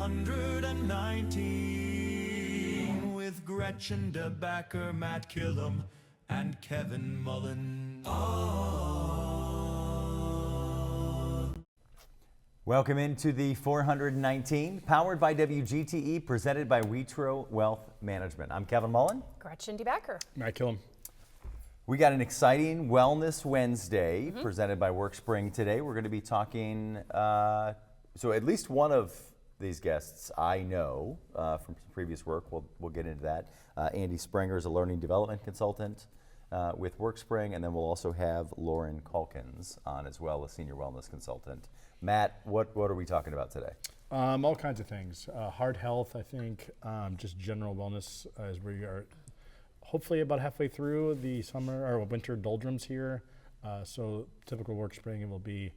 419 with Gretchen DeBacker, Matt Killam, and Kevin Mullen. Welcome into the 419, powered by WGTE, presented by Witro Wealth Management. I'm Kevin Mullen. Gretchen DeBacker. Matt Killam. We got an exciting Wellness Wednesday presented by WorkSpring today. We're going to be talking, so at least one of these guests I know from previous work. We'll get into that. Andy Sprenger is a learning development consultant with WorkSpring, and then we'll also have Lauren Calkins on as well, a senior wellness consultant. Matt, what are we talking about today? All kinds of things. Heart health, I think, just general wellness as we are hopefully about halfway through the summer or winter doldrums here. So typical WorkSpring, it will be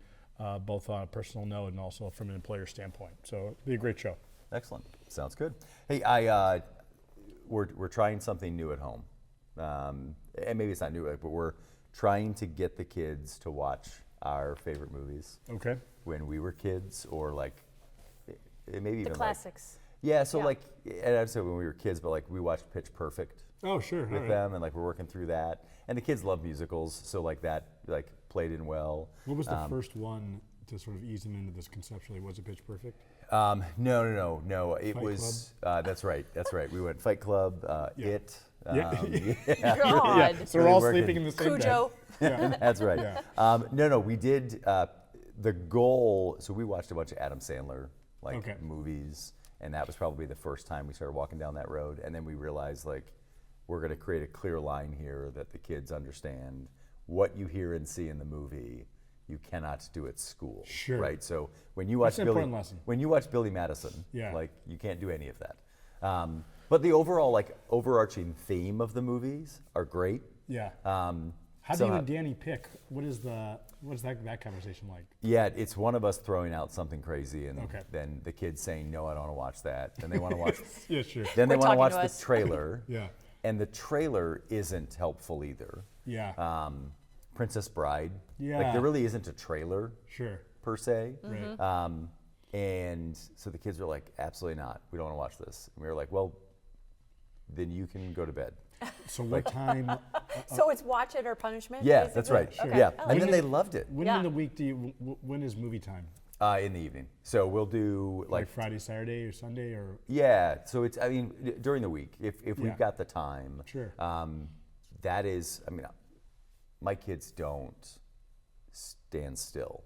both on a personal note and also from an employer standpoint. So it'll be a great show. Excellent. Sounds good. Hey, we're trying something new at home. And maybe it's not new, but we're trying to get the kids to watch our favorite movies. Okay. When we were kids, or like maybe even The classics. So like, and I'd say when we were kids, but like we watched Pitch Perfect. Oh, sure. With them, and like we're working through that. And the kids love musicals, so like that like played in well. What was the first one to sort of ease them into this conceptually? Was it Pitch Perfect? No. It Fight was that's right. We went Fight Club, It. God. So we're all sleeping in the same Cujo. bed. Yeah. That's right. No, we did the goal. So we watched a bunch of Adam Sandler movies, and that was probably the first time we started walking down that road. And then we realized like we're going to create a clear line here that the kids understand what you hear and see in the movie. You cannot do at school, Sure. right? So when you watch Billy Madison, like you can't do any of that. But the overall like overarching theme of the movies are great. Yeah. How do you and Danny pick? What's that conversation like? Yeah, it's one of us throwing out something crazy, and then the kids saying, "No, I don't want to watch that." Then they want to watch. Yeah, sure. Then they want to watch the trailer. Yeah. And the trailer isn't helpful either. Yeah. Princess Bride. Yeah. Like there really isn't a trailer. Sure. Per se. Right. And so the kids were like, absolutely not. We don't want to watch this. And we were like, well, then you can go to bed. So what time? So it's watch it or punishment? Yeah, basically? that's right. Okay. Yeah. I like And then it. they loved it. When in the week when is movie time? In the evening. So we'll do Like Friday, Saturday, or Sunday, or? Yeah. So it's, I mean, during the week, if we've got the time. Sure. That is, I mean, my kids don't stand still.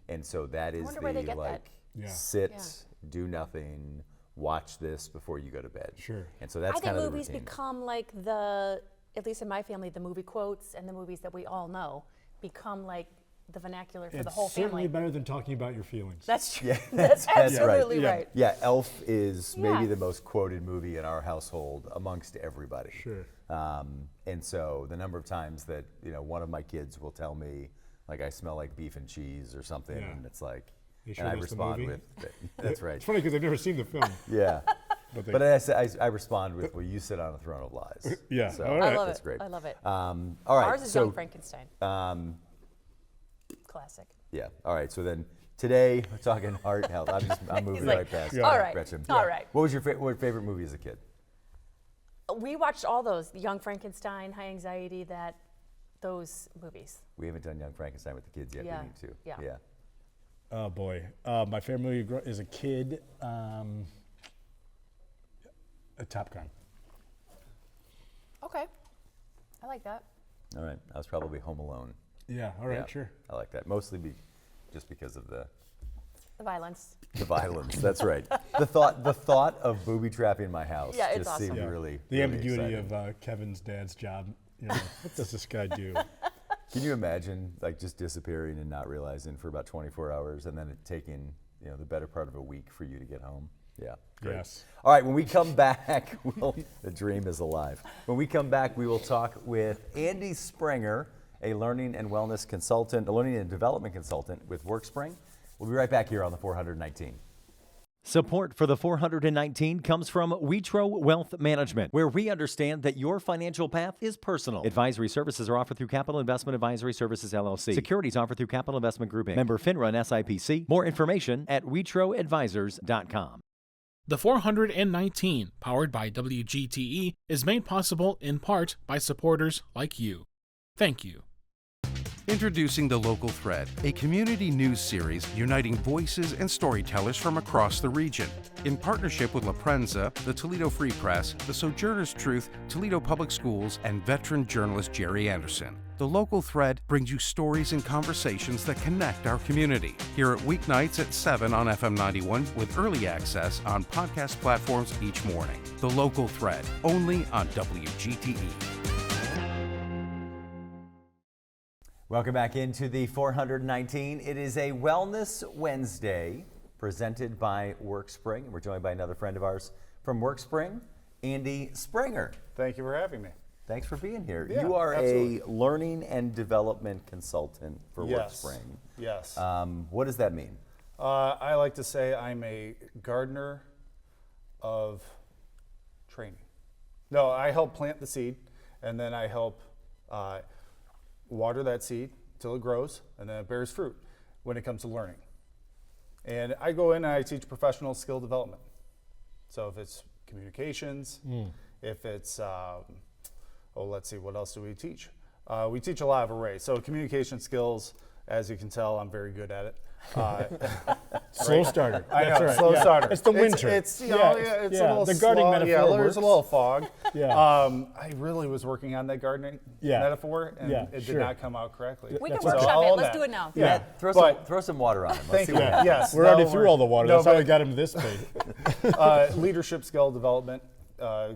And so that is where they the get like, that. sit, do nothing, watch this before you go to bed. Sure. And so that's I kind think of the movies routine. become like at least in my family, the movie quotes and the movies that we all know become like the vernacular for the whole It's certainly family. better than talking about your feelings. That's true. Yeah, That's absolutely right. right. Yeah, Elf is maybe Yeah. the most quoted movie in our household amongst everybody. Sure. And so the number of times that, you know, one of my kids will tell me, like, I smell like beef and cheese or something, and it's like, sure and I that's the respond movie? with, that's right. It's funny because I've never seen the film. Yeah. But I respond with, "Will you sit on a throne of lies?" Yeah. So All right. I love that's it. great. I love it. All right. Ours is so, Young Frankenstein. Classic. Yeah. All right. So then today we're talking heart health. I'm moving like, right past. all right. Gretchen. All right. What was your favorite movie as a kid? We watched all those, Young Frankenstein, High Anxiety, those movies. We haven't done Young Frankenstein with the kids yet. Yeah. We need to. Yeah. Oh boy, my favorite movie as a kid, a Top Gun. Okay. I like that. All right. I was probably Home Alone. Yeah. All right. Yeah, Sure. I like that. Mostly just because of the violence. The violence. That's right. The thought of booby trapping my house Yeah, it's just awesome. seemed Yeah. really The really ambiguity exciting. of Kevin's dad's job. You know, what does this guy do? Can you imagine like just disappearing and not realizing for about 24 hours, and then it taking the better part of a week for you to get home? Yeah. Great. Yes. All right. When we come back, the dream is alive. When we come back, we will talk with Andy Sprenger, a learning and wellness consultant, a learning and development consultant with WorkSpring. We'll be right back here on the 419. Support for the 419 comes from Witro Wealth Management, where we understand that your financial path is personal. Advisory services are offered through Capital Investment Advisory Services, LLC. Securities offered through Capital Investment Group, Inc. Member FINRA and SIPC. More information at witroadvisors.com. The 419, powered by WGTE, is made possible in part by supporters like you. Thank you. Introducing The Local Thread, a community news series uniting voices and storytellers from across the region. In partnership with La Prensa, the Toledo Free Press, the Sojourner's Truth, Toledo Public Schools, and veteran journalist Jerry Anderson. The Local Thread brings you stories and conversations that connect our community. Hear it weeknights at 7 on FM 91 with early access on podcast platforms each morning. The Local Thread, only on WGTE. Welcome back into the 419. It is a Wellness Wednesday presented by WorkSpring. We're joined by another friend of ours from WorkSpring, Andy Sprenger. Thank you for having me. Thanks for being here. Yeah, you are absolutely. a learning and development consultant for Yes. WorkSpring. Yes. What does that mean? I like to say I'm a gardener of training. No, I help plant the seed, and then I help water that seed till it grows, and then it bears fruit when it comes to learning. And I go in and I teach professional skill development. So if it's communications, if it's, let's see, what else do we teach? We teach a lot of arrays. So communication skills, as you can tell, I'm very good at it. Slow starter. I know, That's right. slow yeah. starter. It's the winter. It's you know, it's a little the gardening slow. metaphor Yeah, there's works. a little fog. Yeah. I really was working on that gardening Yeah. metaphor, and Yeah, it sure. did not come out correctly. We can That's right. workshop all it. Let's that. do it now. Yeah. Throw some water on him. Let's Thank see you. what happens. Yes. We're already no, through all the water. no, That's how but, we got him this big. leadership skill development,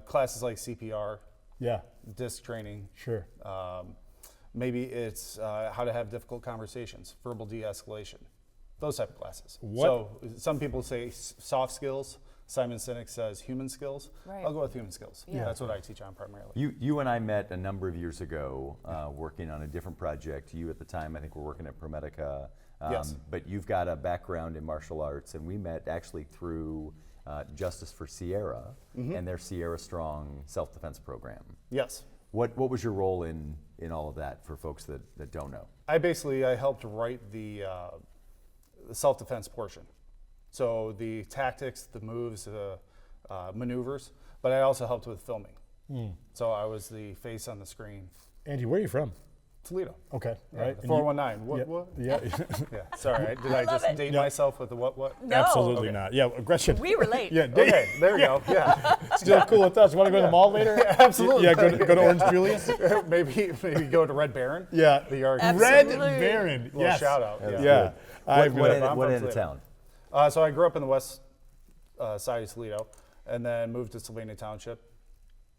classes like CPR, Yeah, disc training. sure. Maybe it's how to have difficult conversations, verbal de-escalation, those type of classes. What- So some people say soft skills. Simon Sinek says human skills. Right. I'll go with human skills. Yeah. That's what I teach on primarily. You and I met a number of years ago working on a different project. You at the time, I think, were working at ProMedica. Yes. But you've got a background in martial arts, and we met actually through Justice for Sierra and their Sierra Strong self-defense program. Yes. What was your role in all of that for folks that don't know? I helped write the self-defense portion. So the tactics, the moves, the maneuvers, but I also helped with filming. So I was the face on the screen. Andy, where are you from? Toledo. Okay, Yeah, right. the And you- 419. What? Yeah, Yeah. Sorry, did I just it. date myself with the what? No. absolutely Okay. not. Yeah, aggression. We relate. Yeah, Okay, there we go. Yeah. still cool with us. You want to go to the mall later? Absolutely. Yeah, go to Orange Julius. maybe go to Red Baron. Yeah, The yard. Red Absolutely. Baron. Little Yes. shout out. That's Yeah. good. I've What got- end I'm what from end of Toledo. town? So I grew up in the west side of Toledo, and then moved to Sylvania Township,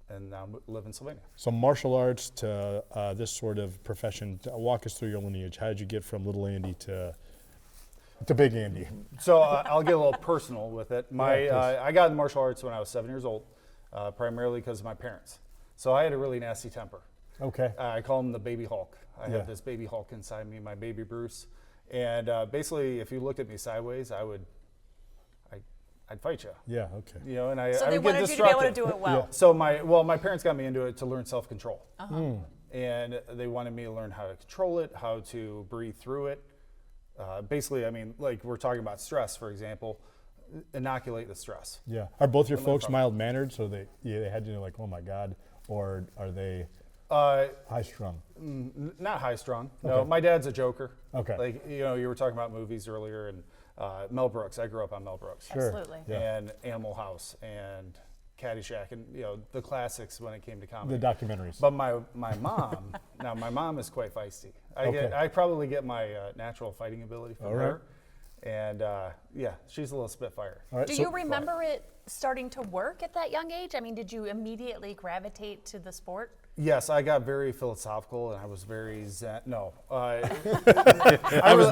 and now live in Sylvania. So martial arts to this sort of profession. Walk us through your lineage. How did you get from little Andy to big Andy? So I'll get a little personal with it. please. I got into martial arts when I was 7 years old, primarily because of my parents. So I had a really nasty temper. Okay. I call him the baby Hulk. I Yeah. have this baby Hulk inside me, my baby Bruce. And basically, if you looked at me sideways, I'd fight you. Yeah. Okay. You know, and I, So I they would get wanted you to be able to destructive. do it well. So my parents got me into it to learn self-control. And they wanted me to learn how to control it, how to breathe through it. Basically, I mean, like we're talking about stress, for example, inoculate the stress. Yeah. Are both your folks from- mild mannered? So they had to like, oh my God, or are they high strung? Not high strung. No, Okay. my dad's a joker. Okay. Like, you know, you were talking about movies earlier, and Mel Brooks. I grew up on Mel Brooks. Sure. Absolutely. Yeah. And Animal House and Caddyshack, and you know the classics when it came to comedy. The documentaries. But my mom, now my mom is quite feisty. Okay. I probably get my natural fighting ability from All right. her, and yeah, she's a little spitfire. All right. Do so- you remember it starting to work at that young age? I mean, did you immediately gravitate to the sport? Yes, I got very philosophical, and I was very zen. No, I was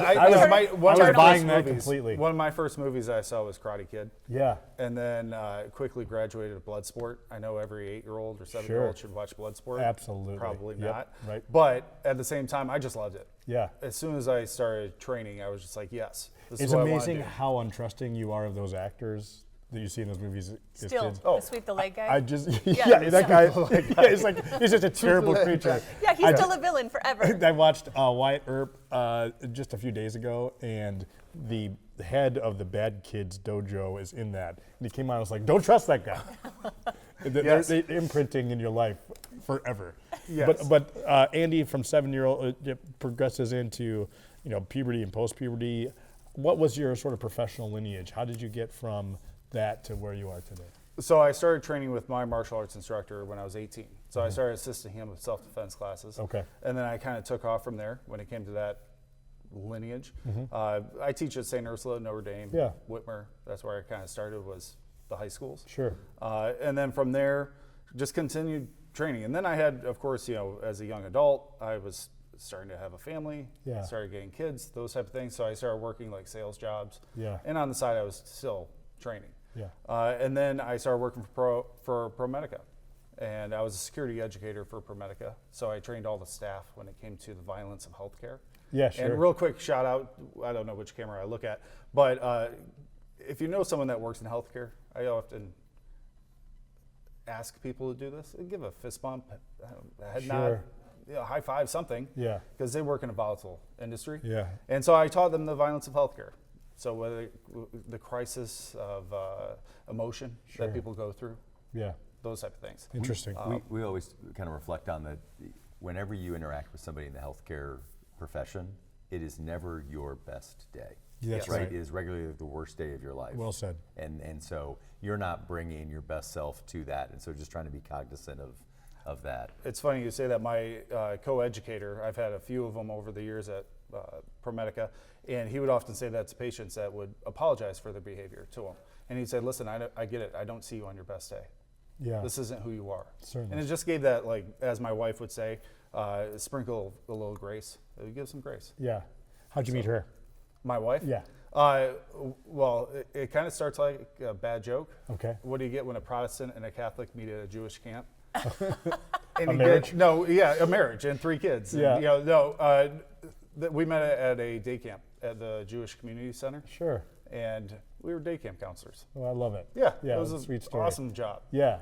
one of my buying first that movies- completely. One of my first movies I saw was Karate Kid, Yeah. and then quickly graduated to Bloodsport. I know every 8-year-old or 7-year-old should watch Bloodsport. Absolutely. Probably Yep, not. right. But at the same time, I just loved it. Yeah. As soon as I started training, I was just like, yes, this It's is what I amazing want to do. how untrusting you are of those actors that you see in those movies as Still, kids. the sweep the leg guy? I just Yeah. that guy. Yeah, he's like he's just a terrible creature. Yeah, he's still a villain forever. I watched Wyatt Earp just a few days ago, and head of the Bad Kids Dojo is in that. And he came out and was like, don't trust that guy. Yes. They're imprinting in your life forever. Yes. But Andy, from 7-year-old, progresses into puberty and post-puberty. What was your sort of professional lineage? How did you get from that to where you are today? So I started training with my martial arts instructor when I was 18. So I started assisting him with self-defense classes. Okay. And then I kind of took off from there when it came to that lineage. I teach at St. Ursula, Notre Dame, Yeah. Whitmer. That's where I kind of started, was the high schools. Sure. And then from there, just continued training. And then I had, of course, as a young adult, I was starting to have a family, Yeah. started getting kids, those type of things. So I started working like sales jobs. Yeah. And on the side, I was still training. Yeah. And then I started working for ProMedica. And I was a security educator for ProMedica. So I trained all the staff when it came to the violence of healthcare. Yeah, sure. And real quick shout out, I don't know which camera I look at, but if you know someone that works in healthcare, I often ask people to do this. Give a fist bump, a head nod, high five, something. Yeah. Because they work in a volatile industry. Yeah. And so I taught them the violence of healthcare. So whether the crisis of emotion Sure. that people go through, Yeah. those type of things. Interesting. We always kind of reflect on that. Whenever you interact with somebody in the healthcare profession, it is never your best day. That's right. right. It is regularly the worst day of your life. Well said. And so you're not bringing your best self to that, and so just trying to be cognizant of that. It's funny you say that. My co-educator, I've had a few of them over the years at ProMedica, and he would often say that to patients that would apologize for their behavior to him. And he'd say, listen, I get it. I don't see you on your best day. Yeah. This isn't who you are. Certainly. And it just gave that, like, as my wife would say, sprinkle a little grace. Give some grace. Yeah. How'd you meet her? My wife? Yeah. Well, it kind of starts like a bad joke. Okay. What do you get when a Protestant and a Catholic meet at a Jewish camp? A And you marriage? a marriage and 3 kids. Yeah. And, we met at a day camp at the Jewish Community Center, Sure. and we were day camp counselors. Oh, I love it. Yeah, Yeah, it was a a sweet story. awesome job. Yeah.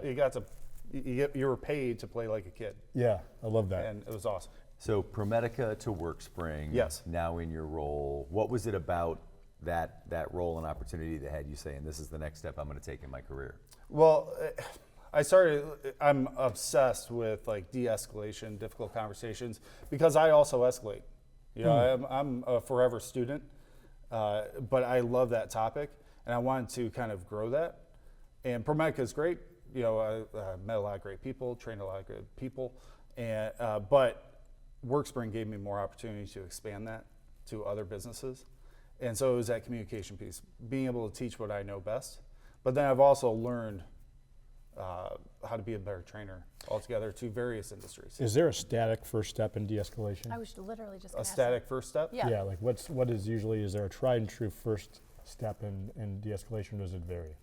You were paid to play like a kid, Yeah, I love that. and it was awesome. So ProMedica to WorkSpring. Yes. Now in your role, what was it about that role and opportunity that had you saying, this is the next step I'm going to take in my career? Well, I'm obsessed with like de-escalation, difficult conversations, because I also escalate. I'm a forever student, but I love that topic, and I wanted to kind of grow that. And ProMedica is great. I met a lot of great people, trained a lot of good people, and but WorkSpring gave me more opportunity to expand that to other businesses. And so it was that communication piece, being able to teach what I know best. But then I've also learned how to be a better trainer altogether to various industries. Is there a static first step in de-escalation? I was literally just A gonna ask static first step? Yeah. Yeah, like what is usually, is there a tried and true first step in de-escalation, or does it vary?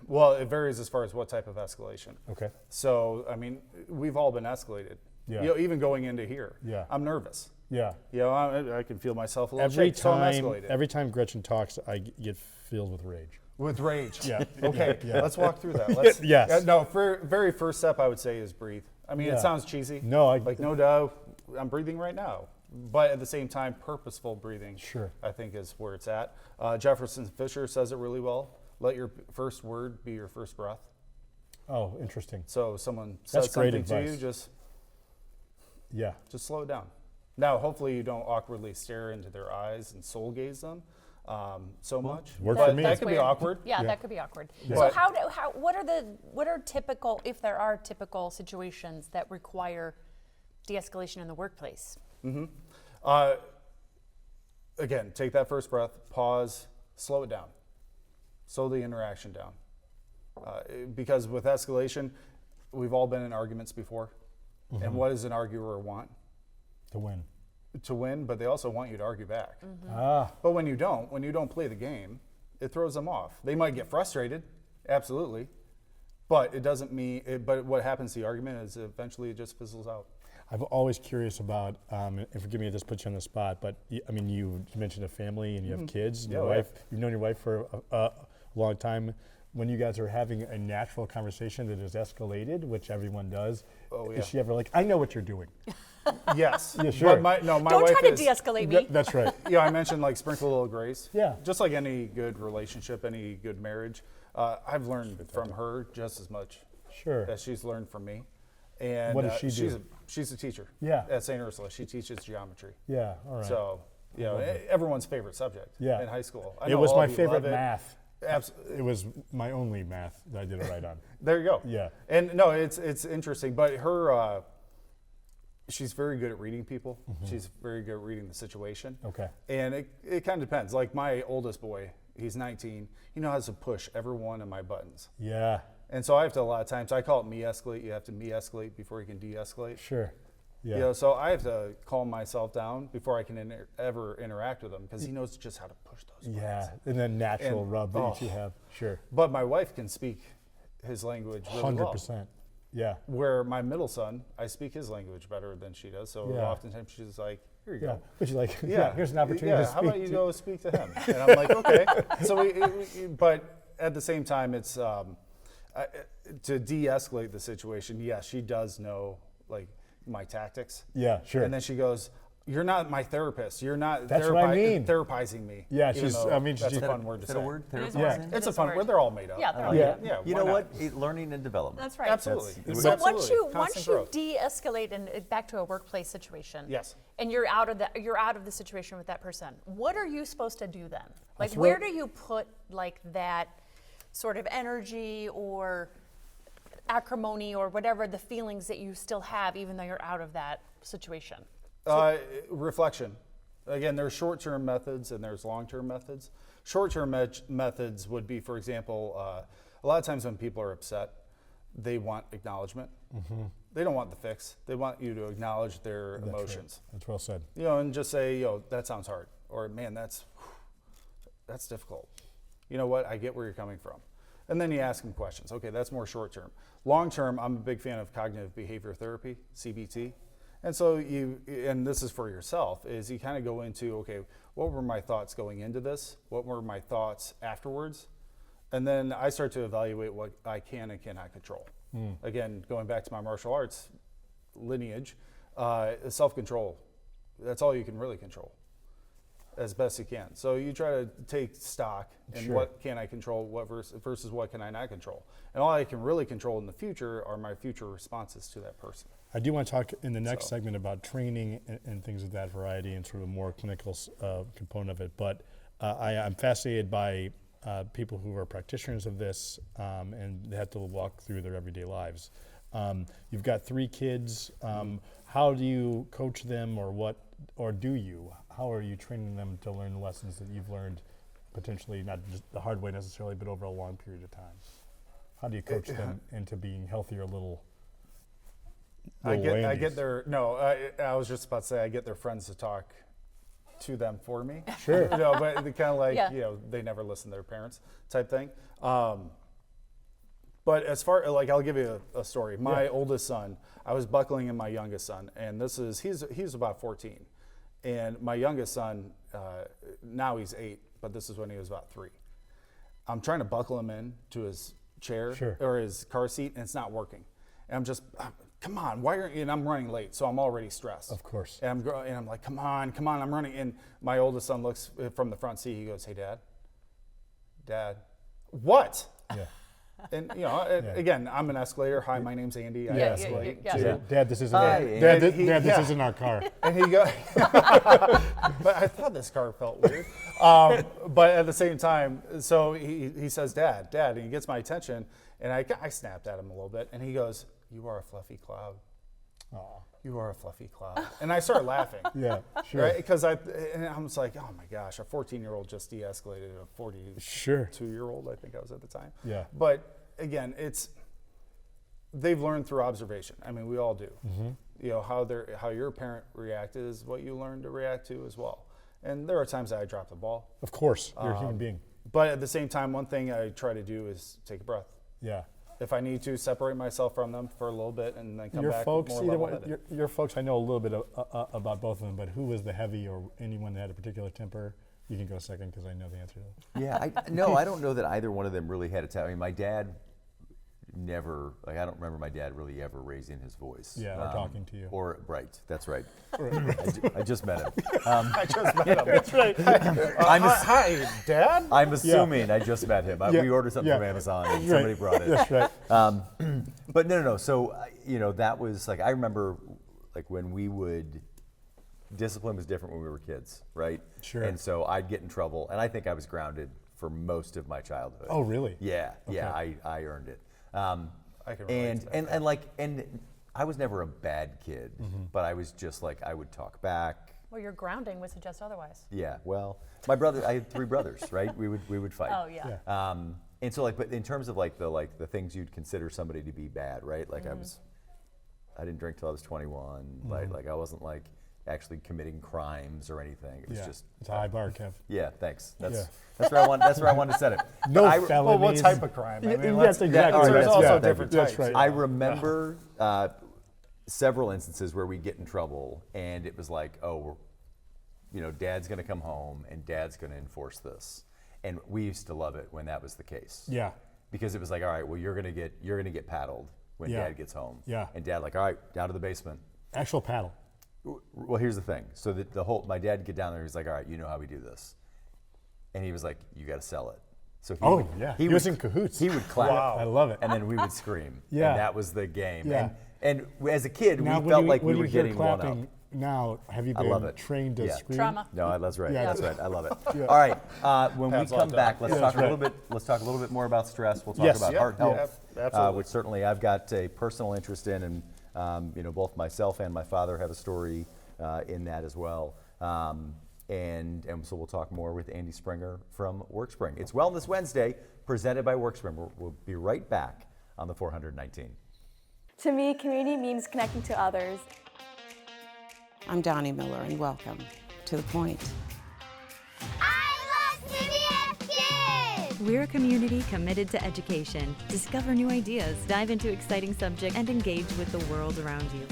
Well, it varies as far as what type of escalation. Okay. So, I mean, we've all been escalated. Yeah. Even going into here. Yeah. I'm nervous. Yeah. I can feel myself a little shake, so I'm escalated. Every time Gretchen talks, I get filled with rage. With rage. Yeah. Okay, Yeah. let's walk through that. Let's, Yes. No, very first step I would say is breathe. I mean, Yeah. it sounds cheesy. No, like no doubt, I'm breathing right now. But at the same time, purposeful breathing, Sure. I think is where it's at. Jefferson Fisher says it really well. Let your first word be your first breath. Oh, interesting. So if someone That's says great something to advice. you, Yeah. just slow it down. Now, hopefully you don't awkwardly stare into their eyes and soul gaze them so much. worked But for me. That That's could be weird. awkward. Yeah, Yeah. that could be awkward. Yeah. So But- what are typical, if there are typical situations that require de-escalation in the workplace? Again, take that first breath, pause, slow it down, slow the interaction down. Because with escalation, we've all been in arguments before. And what does an arguer want? To win. To win, but they also want you to argue back. Ah, But when you don't play the game, it throws them off. They might get frustrated, absolutely, but it doesn't mean. But what happens to the argument is eventually it just fizzles out. I'm always curious about, and forgive me if this puts you on the spot, but I mean, you mentioned a family and you have kids, and Yeah, your right. wife, you've known your wife for a long time. when you guys are having a natural conversation that is escalated, which everyone does, is she ever like, I know what you're doing? Yes. Yeah, sure. But my Don't wife try to is, de-escalate me. That's right. Yeah, I mentioned like sprinkle a little grace. Yeah. Just like any good relationship, any good marriage, I've learned from her just as much Sure. as she's learned from me. And What does she do? She's a teacher. Yeah. At St. Ursula, she teaches geometry. Yeah, all right. So, everyone's favorite subject. Yeah. In high school. I It know was all my of you favorite love it. math. Absolutely. It was my only math that I did it right on. There you go. Yeah. And no, it's interesting, but her, she's very good at reading people. She's very good at reading the situation. Okay. And it kind of depends. Like my oldest boy, he's 19. He knows how to push every one of my buttons. Yeah, And so I have to, a lot of times, I call it me-escalate. You have to me-escalate before you can de-escalate. sure. Yeah. You know, so I have to calm myself down before I can ever interact with him because he knows just how to push those buttons. Yeah, and then natural And- rub that you two have. Sure. But my wife can speak his language really well. 100%. Yeah. Where my middle son, I speak his language better than she does. So Yeah. oftentimes she's like, here you Yeah. go. But you're like, yeah, here's an opportunity Yeah, to how speak. about you go speak to him? And I'm like, okay. So but at the same time, it's to de-escalate the situation. Yes, she does know like my tactics. Yeah, sure. And then she goes, "You're not my therapist. You're not That's what I mean. therapizing me." Yeah, Even she's- though I mean, that's she's- a fun word to Is that say. a word? It is Therapy? a word. It's It a is fun word. word. They're all made up. Yeah, they're all Yeah. good. Yeah. You why know not? what? Learning and development. That's right. Absolutely. That's- So Absolutely. once you Constant growth. de-escalate and back to a workplace situation, Yes. and you're out of the situation with that person, what are you supposed to do then? Like, throw- where do you put like that sort of energy or acrimony or whatever the feelings that you still have, even though you're out of that situation? Reflection. Again, there's short-term methods and there's long-term methods. Short-term methods would be, for example, a lot of times when people are upset, they want acknowledgement. They don't want the fix. They want you to acknowledge their That's right. emotions. That's well said. You know, and just say, that sounds hard, or man, that's difficult. You know what? I get where you're coming from. And then you ask them questions. Okay, that's more short-term. Long-term, I'm a big fan of cognitive behavior therapy, CBT. And so and this is for yourself, is you kind of go into, okay, what were my thoughts going into this? What were my thoughts afterwards? And then I start to evaluate what I can and cannot control. Again, going back to my martial arts lineage, self-control, that's all you can really control as best you can. So you try to take stock in Sure. what can I control, what versus what can I not control. And all I can really control in the future are my future responses to that person. I do want to talk in the next segment about training and things of that variety and sort of a more clinical component of it. But I'm fascinated by people who are practitioners of this and they have to walk through their everyday lives. You've got 3 kids. How do you coach them, or do you? How are you training them to learn lessons that you've learned, potentially not just the hard way necessarily, but over a long period of time? How do you coach them into being healthier little I get Wandies? their, no, I was just about to say I get their friends to talk to them for me. Sure. But they kind of like, Yeah. they never listen to their parents type thing. But as far, like, I'll give you a story. My oldest son, I was buckling in my youngest son, and he's about 14. And my youngest son, now he's 8, but this is when he was about 3. I'm trying to buckle him in to his chair Sure. or his car seat, and it's not working. And I'm just, come on, why aren't you? And I'm running late, so I'm already stressed. Of course. And I'm like, come on, I'm running. And my oldest son looks from the front seat. He goes, hey, Dad, what? Yeah. And again, I'm an escalator. Hi, my name's Andy. I Yeah, escalate. yeah. too. Dad, this isn't Hi, Dad, Andy. Dad, this Yeah. isn't our car. And he goes, but I thought this car felt weird. But at the same time, so he says, Dad, and he gets my attention, and I snapped at him a little bit, and he goes, you are a fluffy cloud. Aw. You are a fluffy cloud. And I start laughing. Yeah, sure. Right? Because I was like, oh my gosh, a 14-year-old just de-escalated a 42-year-old, I think I was at the time. Yeah. But again, they've learned through observation. I mean, we all do. Mm-hmm. How your parent reacted is what you learn to react to as well. And there are times that I drop the ball. Of course, you're a human being. But at the same time, one thing I try to do is take a breath. Yeah. If I need to, separate myself from them for a little bit and then come Your back folks, more either one, level-headed. your folks, I know a little bit about both of them, but who was the heavy or anyone that had a particular temper You can go second because I know the answer to that. Yeah, I don't know that either one of them really had a talent. I mean, my dad never, I don't remember my dad really ever raising his voice. Yeah, or talking to you. Or, right, that's right. I just met him. I just met him. That's right. Hi, Dad? I'm assuming I just met him. Yeah, We ordered something yeah. from Amazon and Right. somebody brought it. That's right. But no. So, that was like, I remember like when we would, discipline was different when we were kids, right? Sure. And so I'd get in trouble, and I think I was grounded for most of my childhood. Oh, really? Yeah, yeah, Okay. I earned it. I can relate to that. And I was never a bad kid, but I was just like, I would talk back. Well, your grounding would suggest otherwise. Yeah, well, I had 3 brothers, right? We would fight. Oh, yeah. And so but in terms of the things you'd consider somebody to be bad, right? Like I didn't drink till I was 21. Like I wasn't like actually committing crimes or anything. It was just. It's a high bar, Kev. Yeah, thanks. Yeah. That's where I wanted to set it. No But I- felonies. Well, what type of crime? I mean, Yes, exactly. all right, there's that's- also yeah, different that's types. right. I remember several instances where we get in trouble, and it was like, oh, Dad's going to come home, and Dad's going to enforce this, and we used to love it when that was the case. Yeah. Because it was like, all right, well, you're going to get paddled when Yeah. Dad gets home. Yeah. And Dad like, all right, down to the basement. Actual paddle. Well, here's the thing. So my dad would get down there. He's like, all right, you know how we do this, and he was like, you got to sell it. So he was in cahoots. He would clap. Wow. I love it. And then we would scream. Yeah. And that was the game. Yeah. And as a kid, Now, we felt like we when were you hear getting one up. clapping now, have you I love been it. trained to Yeah. scream? Trauma. No, that's right. Yeah. That's right. I love it. Yeah. All right. When we Pads come on back, deck. let's Yeah, talk that's a little bit. Let's talk a little bit more about stress. We'll talk Yes. about Yeah. heart health, absolutely. which certainly I've got a personal interest in, and both myself and my father have a story in that as well. And so we'll talk more with Andy Sprenger from WorkSpring. It's Wellness Wednesday, presented by WorkSpring. We'll be right back on the 419. To me, community means connecting to others. I'm Donnie Miller, and welcome to The Point. I love CBS Kids! We're a community committed to education. Discover new ideas, dive into exciting subjects, and engage with the world around you.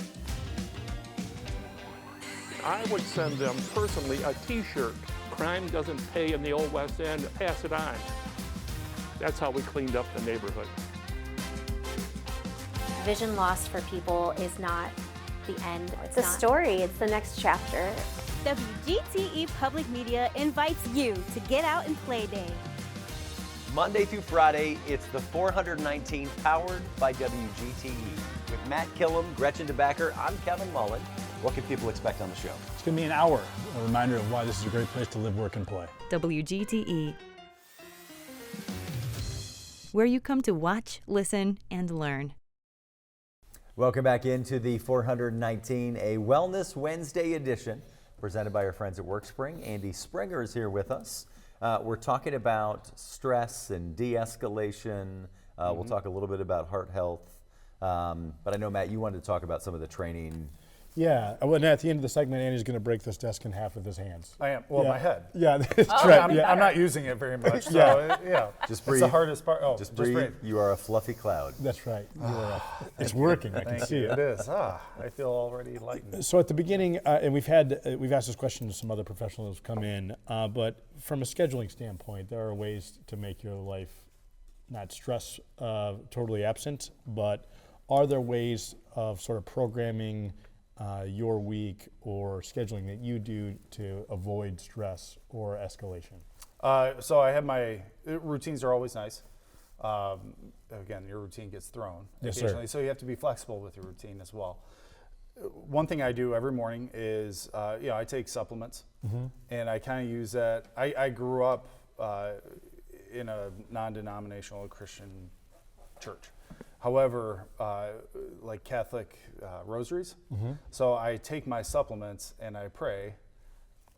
I would send them personally a t-shirt. Crime doesn't pay in the old West End, pass it on. That's how we cleaned up the neighborhood. Vision loss for people is not the end. It's a story, it's the next chapter. WGTE Public Media invites you to Get Out and Play Day. Monday through Friday, it's the 419 powered by WGTE. With Matt Killam, Gretchen DeBacker, I'm Kevin Mullen. What can people expect on the show? It's going to be an hour, a reminder of why this is a great place to live, work, and play. WGTE, where you come to watch, listen, and learn. Welcome back into the 419, a Wellness Wednesday edition, presented by our friends at WorkSpring. Andy Sprenger is here with us. We're talking about stress and de-escalation. We'll talk a little bit about heart health. But I know, Matt, you wanted to talk about some of the training. Yeah, and at the end of the segment, Andy's going to break this desk in half with his hands. I am. Well, Yeah. my head. Yeah, that's Oh, right. I'm not using it very much. So, yeah. Just breathe. It's the hardest part. Oh, Just breathe. You are a fluffy cloud. That's right. It's working. I can Thank see you. it. It is. I feel already lightened. So at the beginning, and we've asked this question to some other professionals who've come in, but from a scheduling standpoint, there are ways to make your life not stress totally absent, but are there ways of sort of programming your week or scheduling that you do to avoid stress or escalation? So I have my routines are always nice. Again, your routine gets thrown occasionally, so you have to be flexible with your routine as well. One thing I do every morning is, I take supplements, and I kind of use that. I grew up in a non-denominational Christian church. However, like Catholic rosaries. So I take my supplements and I pray.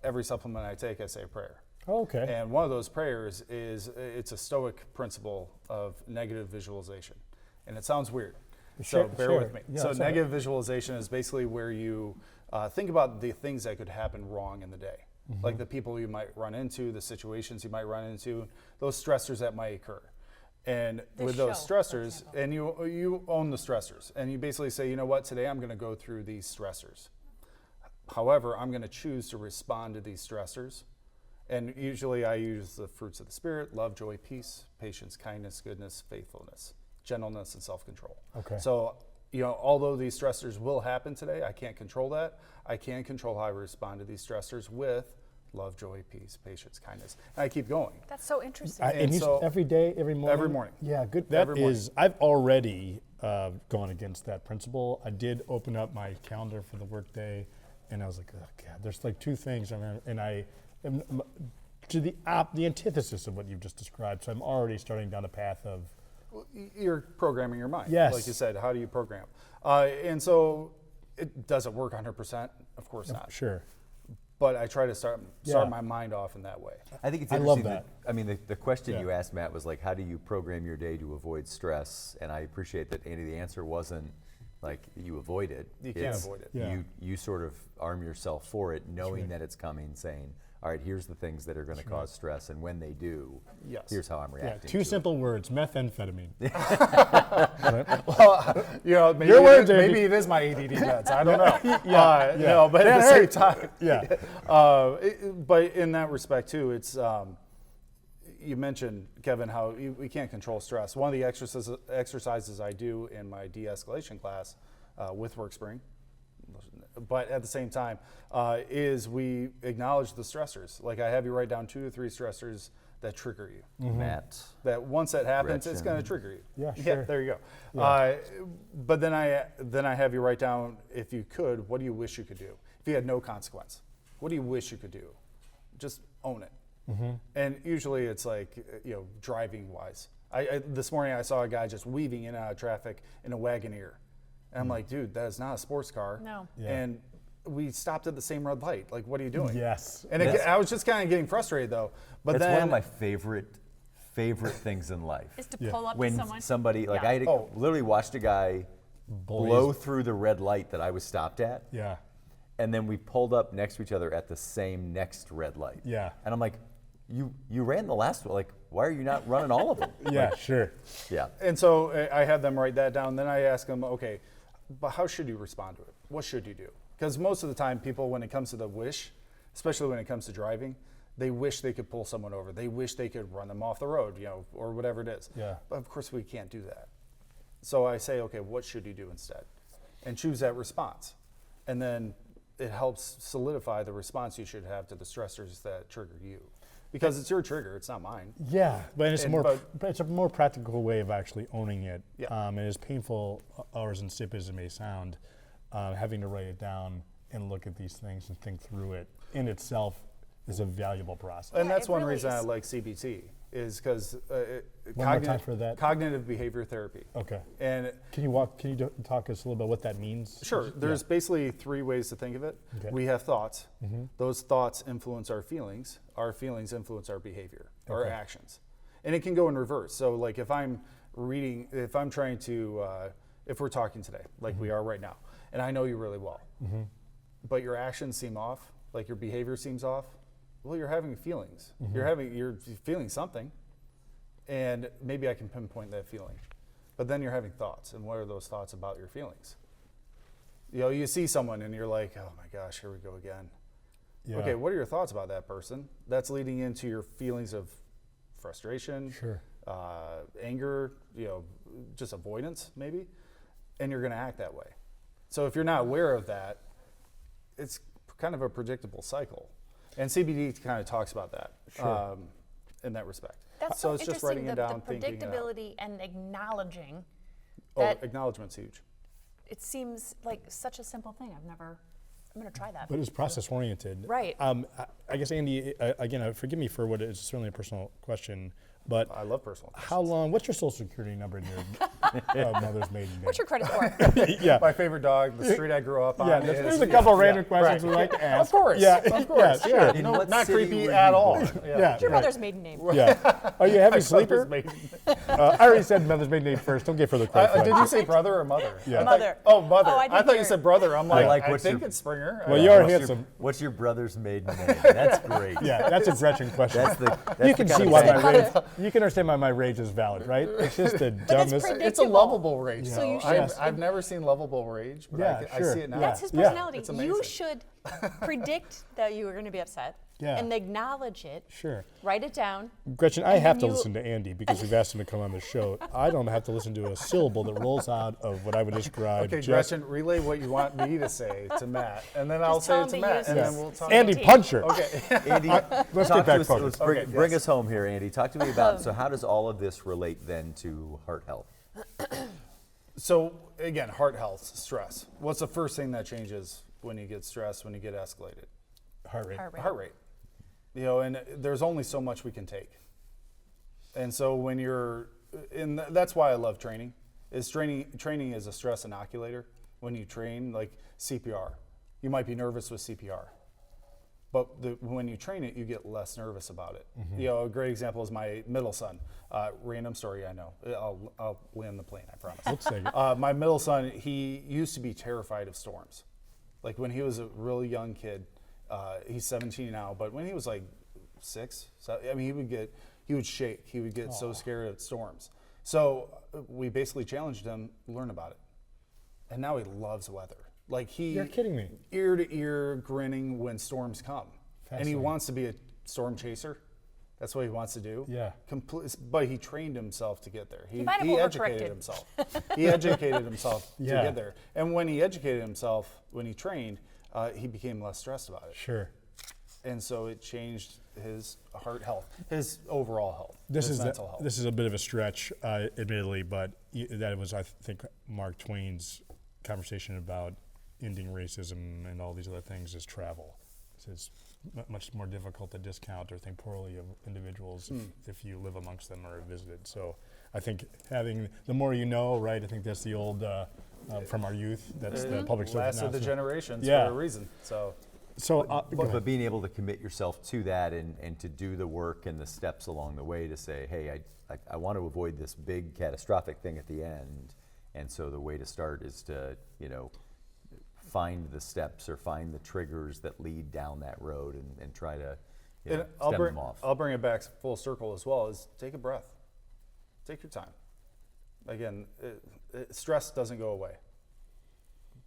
Every supplement I take, I say a prayer. Oh, okay. And one of those prayers it's a Stoic principle of negative visualization. And it sounds weird, so bear with me. Yeah, so negative visualization is basically where you think about the things that could happen wrong in the day. Like the people you might run into, the situations you might run into, those stressors that might occur. And with those stressors, and you own the stressors, and you basically say, you know what, today I'm going to go through these stressors. However, I'm going to choose to respond to these stressors And usually I use the fruits of the Spirit: love, joy, peace, patience, kindness, goodness, faithfulness, gentleness, and self-control. Okay. So, although these stressors will happen today, I can't control that. I can control how I respond to these stressors with love, joy, peace, patience, kindness. And I keep going. That's so interesting. And so every day, every morning? Every morning. Yeah, good. Every That morning. is, I've already gone against that principle. I did open up my calendar for the workday, and I was like, oh God, there's like two things. And I am to the antithesis of what you've just described. So I'm already starting down a path of. You're programming your mind. Yes. Like you said, how do you program? And so it doesn't work 100%. Of course not. Sure. But I try to start my mind off in that way. I think it's I interesting. love that. I mean, the question you asked, Matt, was like, how do you program your day to avoid stress? And I appreciate that, Andy, the answer wasn't like you avoid it. You can't avoid it. Yeah. You sort of arm yourself for it, knowing that it's coming, saying, all right, here's the things that are going to cause stress, and when they do, here's how I'm reacting. Two simple words: methamphetamine. Well, maybe it is my ADD meds. I don't know. No, but at the same time, but in that respect too, it's you mentioned, Kevin, how we can't control stress. One of the exercises I do in my de-escalation class with WorkSpring, but at the same time, is we acknowledge the stressors. Like I have you write down 2 to 3 stressors that trigger you. Matt. That once that happens, it's Gretchen. going to trigger you. Yeah, sure. Yeah, there you go. Yeah. But then I have you write down, if you could, what do you wish you could do? If you had no consequence, what do you wish you could do? Just own it. And usually it's like, driving wise. This morning I saw a guy just weaving in and out of traffic in a Wagoneer. And I'm like, dude, that is not a sports car. No. Yeah. And we stopped at the same red light. Like, what are you doing? Yes. And I was just kind of getting frustrated though. But That's then one of my favorite things in life. Is to pull up When to someone. somebody, like Yeah. I had literally watched a guy blow through the red light that I was stopped at. Yeah. And then we pulled up next to each other at the same next red light. Yeah. And I'm like, you ran the last one. Like, why are you not running all of them? Yeah, sure. Yeah. And so I had them write that down. Then I ask them, okay, but how should you respond to it? What should you do? Because most of the time, people, when it comes to the wish, especially when it comes to driving, they wish they could pull someone over. They wish they could run them off the road, or whatever it is. Yeah. But of course, we can't do that. So I say, okay, what should you do instead? And choose that response. And then it helps solidify the response you should have to the stressors that trigger you. Because it's your trigger, it's not mine. Yeah, but it's it's a more practical way of actually owning it. Yeah. And as painful or as insipid as it may sound, having to write it down and look at these things and think through it in itself is a valuable process. And that's it one really reason I is. like CBT, is because One more time for that. cognitive behavior therapy. Okay. And Can you talk us a little about what that means? sure, there's basically 3 ways to think of it. Okay. We have thoughts. Those thoughts influence our feelings. Our feelings influence our behavior, our Okay. actions. And it can go in reverse. So like if I'm trying to, if we're talking today, like we are right now, and I know you really well, but your actions seem off, like your behavior seems off, well, you're having feelings. You're feeling something, and maybe I can pinpoint that feeling. But then you're having thoughts, and what are those thoughts about your feelings? You see someone and you're like, oh my gosh, here we go again. Yeah. Okay, what are your thoughts about that person? That's leading into your feelings of frustration, Sure. anger, just avoidance maybe, and you're going to act that way. So if you're not aware of that, it's kind of a predictable cycle. And CBD kind of talks about that in that respect. That's so so it's just interesting, writing it down, the thinking it out. predictability and acknowledging that Acknowledgement's huge. it seems like such a simple thing. I'm going to try that. But it's process oriented. Right. I guess, Andy, again, forgive me for what is certainly a personal question, but I love personal questions. how long, what's your social security number in your mother's maiden name? What's your credit score? Yeah. My favorite dog, the street I grew up on. Yeah, there's a couple random questions we like to ask. Of course. Yeah, Of course. yeah, Yeah. sure. No, what not city creepy were at you all. born? Yeah. What's your mother's maiden name? Yeah. Are you a heavy sleeper? Maiden- I already said mother's maiden name first. Don't get further credit for Did that. you say brother or mother? Yeah. Mother. Oh, mother. Oh, I I didn't thought hear you it. said brother. I'm like, I what's think your- it's Sprenger. Well, you are What's handsome. What's your brother's maiden name? That's great. Yeah, that's a Gretchen question. That's You can the see kind why of my rage. You can understand why my rage is valid, right? It's just the dumbest. It's a predictable. lovable rage. So you though. should- I've never seen lovable rage, but Yeah, I sure. see it now. That's his Yeah. personality. It's amazing. You should predict that you are going to be upset and acknowledge it. Sure. Write it down. Gretchen, I and have then to you- listen to Andy because we've asked him to come on the show. I don't have to listen to a syllable that rolls out of what I would describe. Okay, just Gretchen, relay what you want me to say to Matt, and then I'll say tell it to him to Matt, use and his then we'll talk. Andy, CBT. punch her. Okay. Andy, Let's talk get back to us, focused. let's bring yes. us home here, Andy. Talk to me about, so how does all of this relate then to heart health? So again, heart health, stress. What's the first thing that changes when you get stressed, when you get escalated? Heart rate. Heart rate. You know, and there's only so much we can take. And so when you're, and that's why I love training. Training is a stress inoculator. When you train, like CPR, you might be nervous with CPR, but when you train it, you get less nervous about it. You know, a great example is my middle son. Random story, I know. I'll land the plane, I promise. Let's take it. My middle son, he used to be terrified of storms. Like when he was a really young kid, he's 17 now, but when he was like 6, I mean, he would shake. He would get so scared of storms. So we basically challenged him, learn about it. And now he loves weather. Like You're kidding me. Ear to ear grinning when storms come. And he Fascinating. wants to be a storm chaser. That's what he wants to do. Yeah. But he trained himself to get there. He might have educated overcorrected. himself. He educated himself Yeah. to get there. And when he educated himself, when he trained, he became less stressed about it. Sure. And so it changed his heart health, his overall health, This his is mental health. this is a bit of a stretch, admittedly, but that was, I think, Mark Twain's conversation about ending racism and all these other things is travel. It's much more difficult to discount or think poorly of individuals if you live amongst them or are visited. So I think having the more you know, right? I think that's the old from our youth. That's the public service lasted the announcement. generations Yeah. for a reason. So But being able to commit yourself to that and to do the work and the steps along the way to say, hey, I want to avoid this big catastrophic thing at the end. And so the way to start is to, you know, find the steps or find the triggers that lead down that road and try to and stem them off. I'll bring it back full circle as well, is take a breath. Take your time. Again, stress doesn't go away,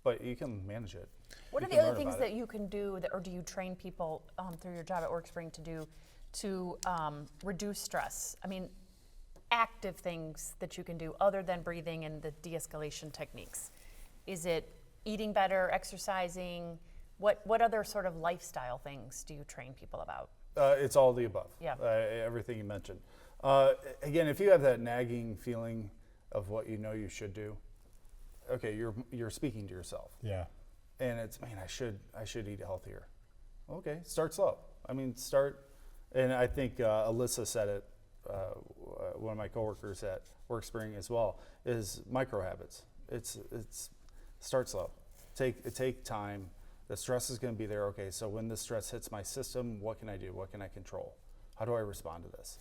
but you can manage it. What are the other things that you can do, or do you train people through your job at WorkSpring to do to reduce stress? I mean, active things that you can do other than breathing and the de-escalation techniques. Is it eating better, exercising? What other sort of lifestyle things do you train people about? It's all the above. Yeah. Everything you mentioned. Again, if you have that nagging feeling of what you know you should do, okay, you're speaking to yourself. Yeah. And it's, man, I should eat healthier. Okay, start slow. I mean, start, and I think Alyssa said it, one of my coworkers at WorkSpring as well, is micro habits. It's start slow. Take time. The stress is going to be there. Okay, so when this stress hits my system, what can I do? What can I control? How do I respond to this?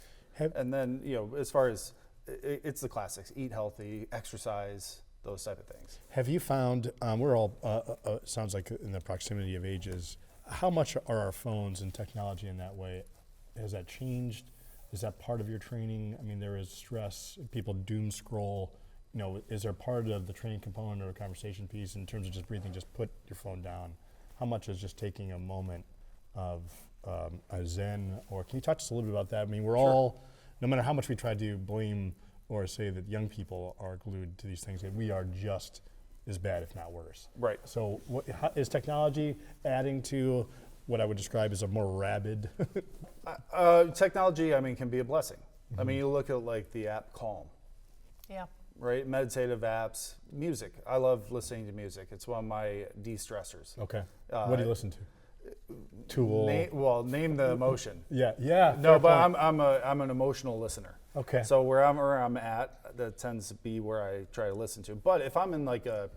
And then, you know, as far as it's the classics: eat healthy, exercise, those type of things. Have you found, we're all, sounds like in the proximity of ages, how much are our phones and technology in that way? Has that changed? Is that part of your training? I mean, there is stress, people doom scroll. You know, is there part of the training component or conversation piece in terms of just breathing, just put your phone down? How much is just taking a moment of a zen, or can you touch us a little bit about that? I mean, we're all, no matter how much we try to blame or say that young people are glued to these things, we are just as bad, if not worse. Right. So is technology adding to what I would describe as a more rabid? Technology, I mean, can be a blessing. I mean, you look at like the app Calm. Yeah. Right, meditative apps, music. I love listening to music. It's one of my de-stressors. Okay. What do you listen to? Tool. Name the emotion. Yeah. No, but I'm an emotional listener. Okay. So where I'm at, that tends to be where I try to listen to. But if I'm in like a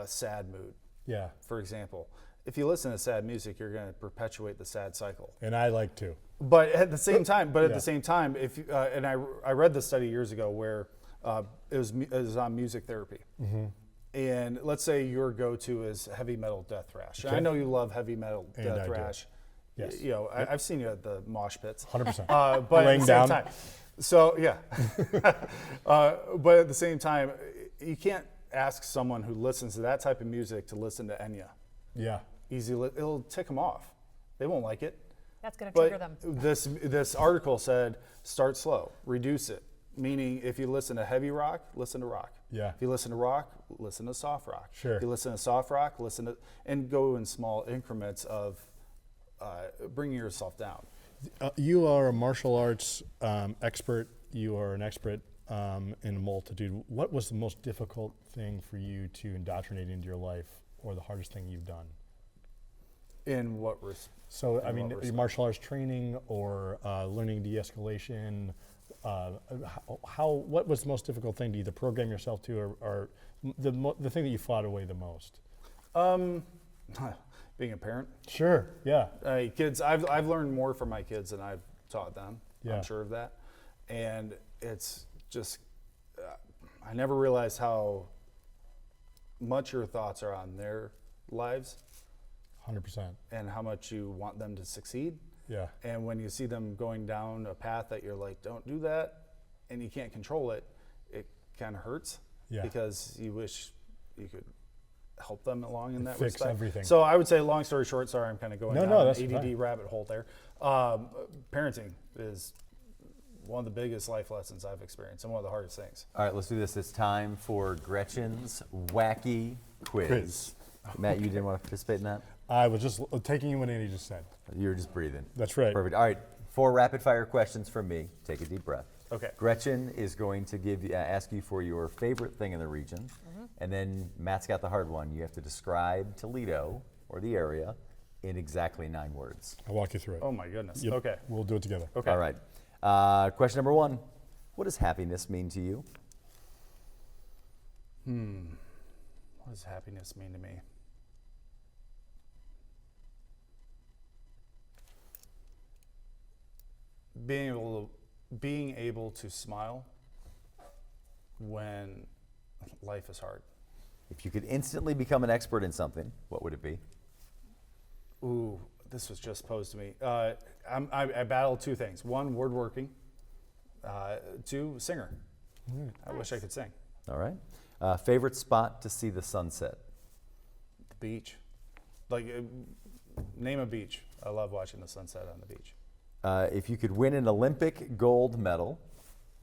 sad mood, yeah, for example, if you listen to sad music, you're going to perpetuate the sad cycle. And I like to. But at the same time, if you, and I read this study years ago where it was on music therapy. Mm-hmm. And let's say your go-to is heavy metal death thrash. Okay. I know you love heavy metal And death I do. thrash. Yes. You know, I've seen you at the mosh pits. 100%. But Laying at the same down. time, so yeah. But at the same time, you can't ask someone who listens to that type of music to listen to Enya. Yeah. It'll tick them off. They won't like it. That's going to trigger But them. this article said start slow, reduce it. Meaning, if you listen to heavy rock, listen to rock. Yeah. If you listen to rock, listen to soft rock. Sure. If you listen to soft rock, and go in small increments of bringing yourself down. You are a martial arts expert. You are an expert in a multitude. What was the most difficult thing for you to indoctrinate into your life, or the hardest thing you've done? In what respect? So, I mean, your martial arts training or learning de-escalation. What was the most difficult thing to either program yourself to, or the thing that you fought away the most? Being a parent. Sure. Yeah. Kids. I've learned more from my kids than I've taught them. Yeah. I'm sure of that. And it's just, I never realized how much your thoughts are on their lives. 100%. And how much you want them to succeed. Yeah. And when you see them going down a path that you're like, don't do that, and you can't control it, it kind of hurts. Yeah. Because you wish you could help them along in that Fix respect. everything. So I would say, long story short, sorry, I'm kind of going down that's an ADD fine. rabbit hole there. Parenting is one of the biggest life lessons I've experienced and one of the hardest things. All right, let's do this. It's time for Gretchen's wacky quiz. Matt, you didn't want to participate in that? I was just taking in what Andy just said. You were just breathing. That's right. Perfect. All right, 4 rapid fire questions from me. Take a deep breath. Okay. Gretchen is going to ask you for your favorite thing in the region, and then Matt's got the hard one. You have to describe Toledo or the area in exactly 9 words. I'll walk you through it. Oh my goodness. Yep. Okay. We'll do it together. Okay. All right. Question number 1. What does happiness mean to you? What does happiness mean to me? Being able to smile when life is hard. If you could instantly become an expert in something, what would it be? Ooh, this was just posed to me. I battle 2 things. 1, woodworking. 2, singer. I wish I could sing. All right. Favorite spot to see the sunset? The beach. Like, name a beach. I love watching the sunset on the beach. If you could win an Olympic gold medal,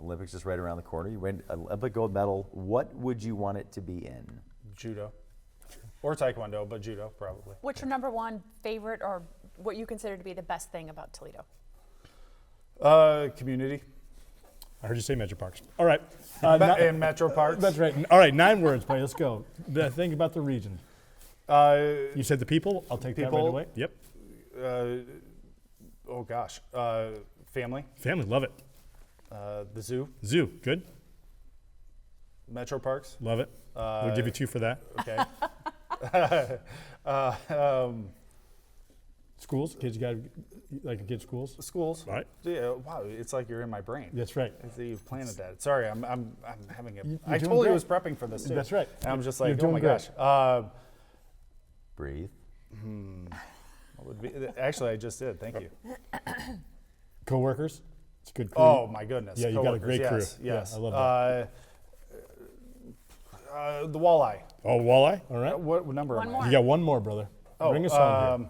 Olympics just right around the corner, you win an Olympic gold medal, what would you want it to be in? Judo. Or Taekwondo, but judo probably. What's your number 1 favorite, or what you consider to be the best thing about Toledo? Community. I heard you say Metro Parks. All right. And Metro Parks. That's right. All right, 9 words, buddy. Let's go. The thing about the region. You said the people. I'll take that right away. Yep. Oh gosh. Family. Family, love it. The zoo. Zoo, good. Metro Parks. Love it. We'll give you 2 for that. Okay. Schools, kids got like kids' schools. Schools. All right. Yeah. Wow, it's like you're in my brain. That's right. You've planted that. Sorry, I'm having it. You're I doing totally great. was prepping for this too. That's right. And I'm just You're like, oh doing my great. gosh. Breathe. What would be, actually, I just did. Thank you. Co-workers. It's a good crew. Oh my goodness. Yeah, you got a Coworkers, great crew. yes, Yes. Yeah, I love that. The walleye. Oh, walleye. All right. What number One am more. I? You got 1 more, brother. Bring us home here.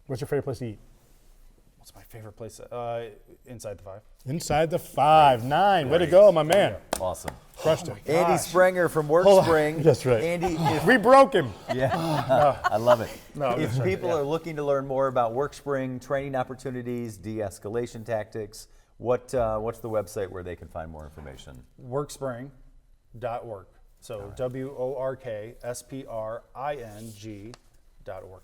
What's your favorite place to eat? What's my favorite place? Inside the 5. Inside the 5. 9. Way to go, my man. Awesome. Crushed it. Andy Sprenger from WorkSpring. That's right. Andy, We broke him. yeah, I love it. No, if that's right, people are looking to learn more about WorkSpring, training opportunities, de-escalation tactics, what's the website where they can find more information? Workspring.org. So WorkSpring.org.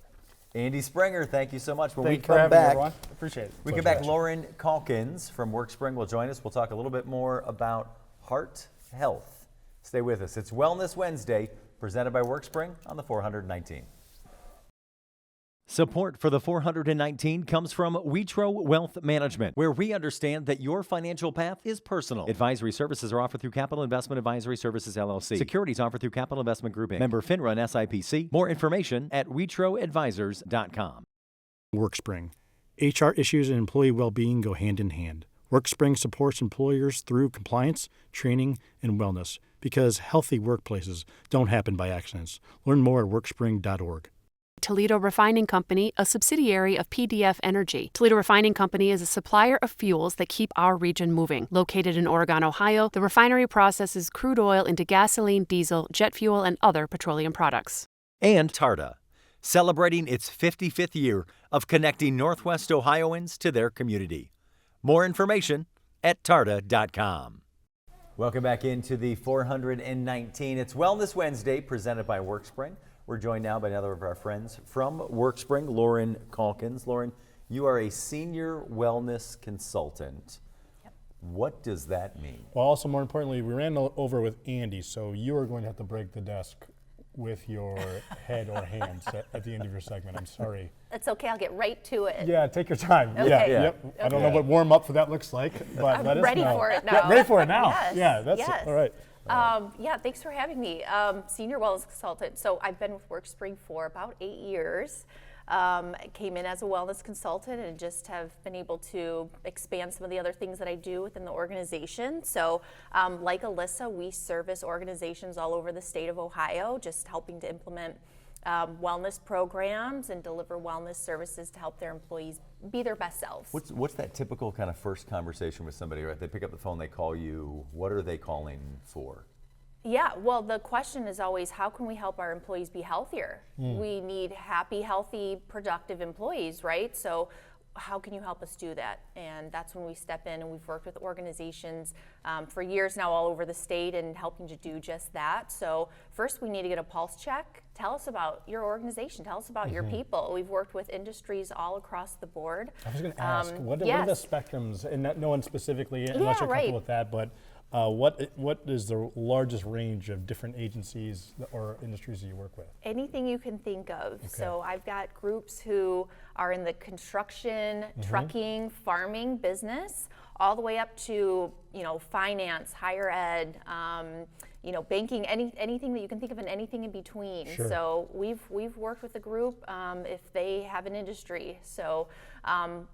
Andy Sprenger, thank you so much. When Thank we you for come having me, back, everyone. Appreciate it. we come back. Lauren Calkins from WorkSpring will join us. We'll talk a little bit more about heart health. Stay with us. It's Wellness Wednesday, presented by WorkSpring on the 419. Support for the 419 comes from Witro Wealth Management, where we understand that your financial path is personal. Advisory services are offered through Capital Investment Advisory Services, LLC. Securities offered through Capital Investment Group, Inc. Member FINRA and SIPC. More information at witroadvisors.com. WorkSpring. HR issues and employee well-being go hand in hand. WorkSpring supports employers through compliance, training, and wellness because healthy workplaces don't happen by accidents. Learn more at workspring.org. Toledo Refining Company, a subsidiary of PDF Energy. Toledo Refining Company is a supplier of fuels that keep our region moving. Located in Oregon, Ohio, the refinery processes crude oil into gasoline, diesel, jet fuel, and other petroleum products. And TARTA, celebrating its 55th year of connecting Northwest Ohioans to their community. More information at tarta.com. Welcome back into the 419. It's Wellness Wednesday, presented by WorkSpring. We're joined now by another of our friends from WorkSpring, Lauren Calkins. Lauren, you are a senior wellness consultant. Yep. What does that mean? Well, also more importantly, we ran over with Andy, so you are going to have to break the desk with your head or hands at the end of your segment. I'm sorry. That's okay. I'll get right to it. Yeah, take your time. Okay. Yeah. Yeah. Yep. I don't know what warm up for that looks like, but I'm let us ready know. for it now. Yeah, ready for it now. Yes. Yeah, that's yes. all right. Yeah, thanks for having me. Senior wellness consultant. So I've been with WorkSpring for about 8 years. I came in as a wellness consultant and just have been able to expand some of the other things that I do within the organization. So like Alyssa, we service organizations all over the state of Ohio, just helping to implement wellness programs and deliver wellness services to help their employees be their best selves. What's that typical kind of first conversation with somebody, right? They pick up the phone, they call you. What are they calling for? Yeah, well, the question is always, how can we help our employees be healthier? We need happy, healthy, productive employees, right? So how can you help us do that? And that's when we step in, and we've worked with organizations for years now all over the state and helping to do just that. So first we need to get a pulse check. Tell us about your organization. Tell us about your people. We've worked with industries all across the board. I was going to ask, what are the spectrums, and no one specifically, unless you're comfortable with that, but what is the largest range of different agencies or industries that you work with? Anything you can think of. Okay. So I've got groups who are in the construction, trucking, farming business, all the way up to finance, higher ed, banking, anything that you can think of, and anything in between. Sure. So we've worked with a group if they have an industry. So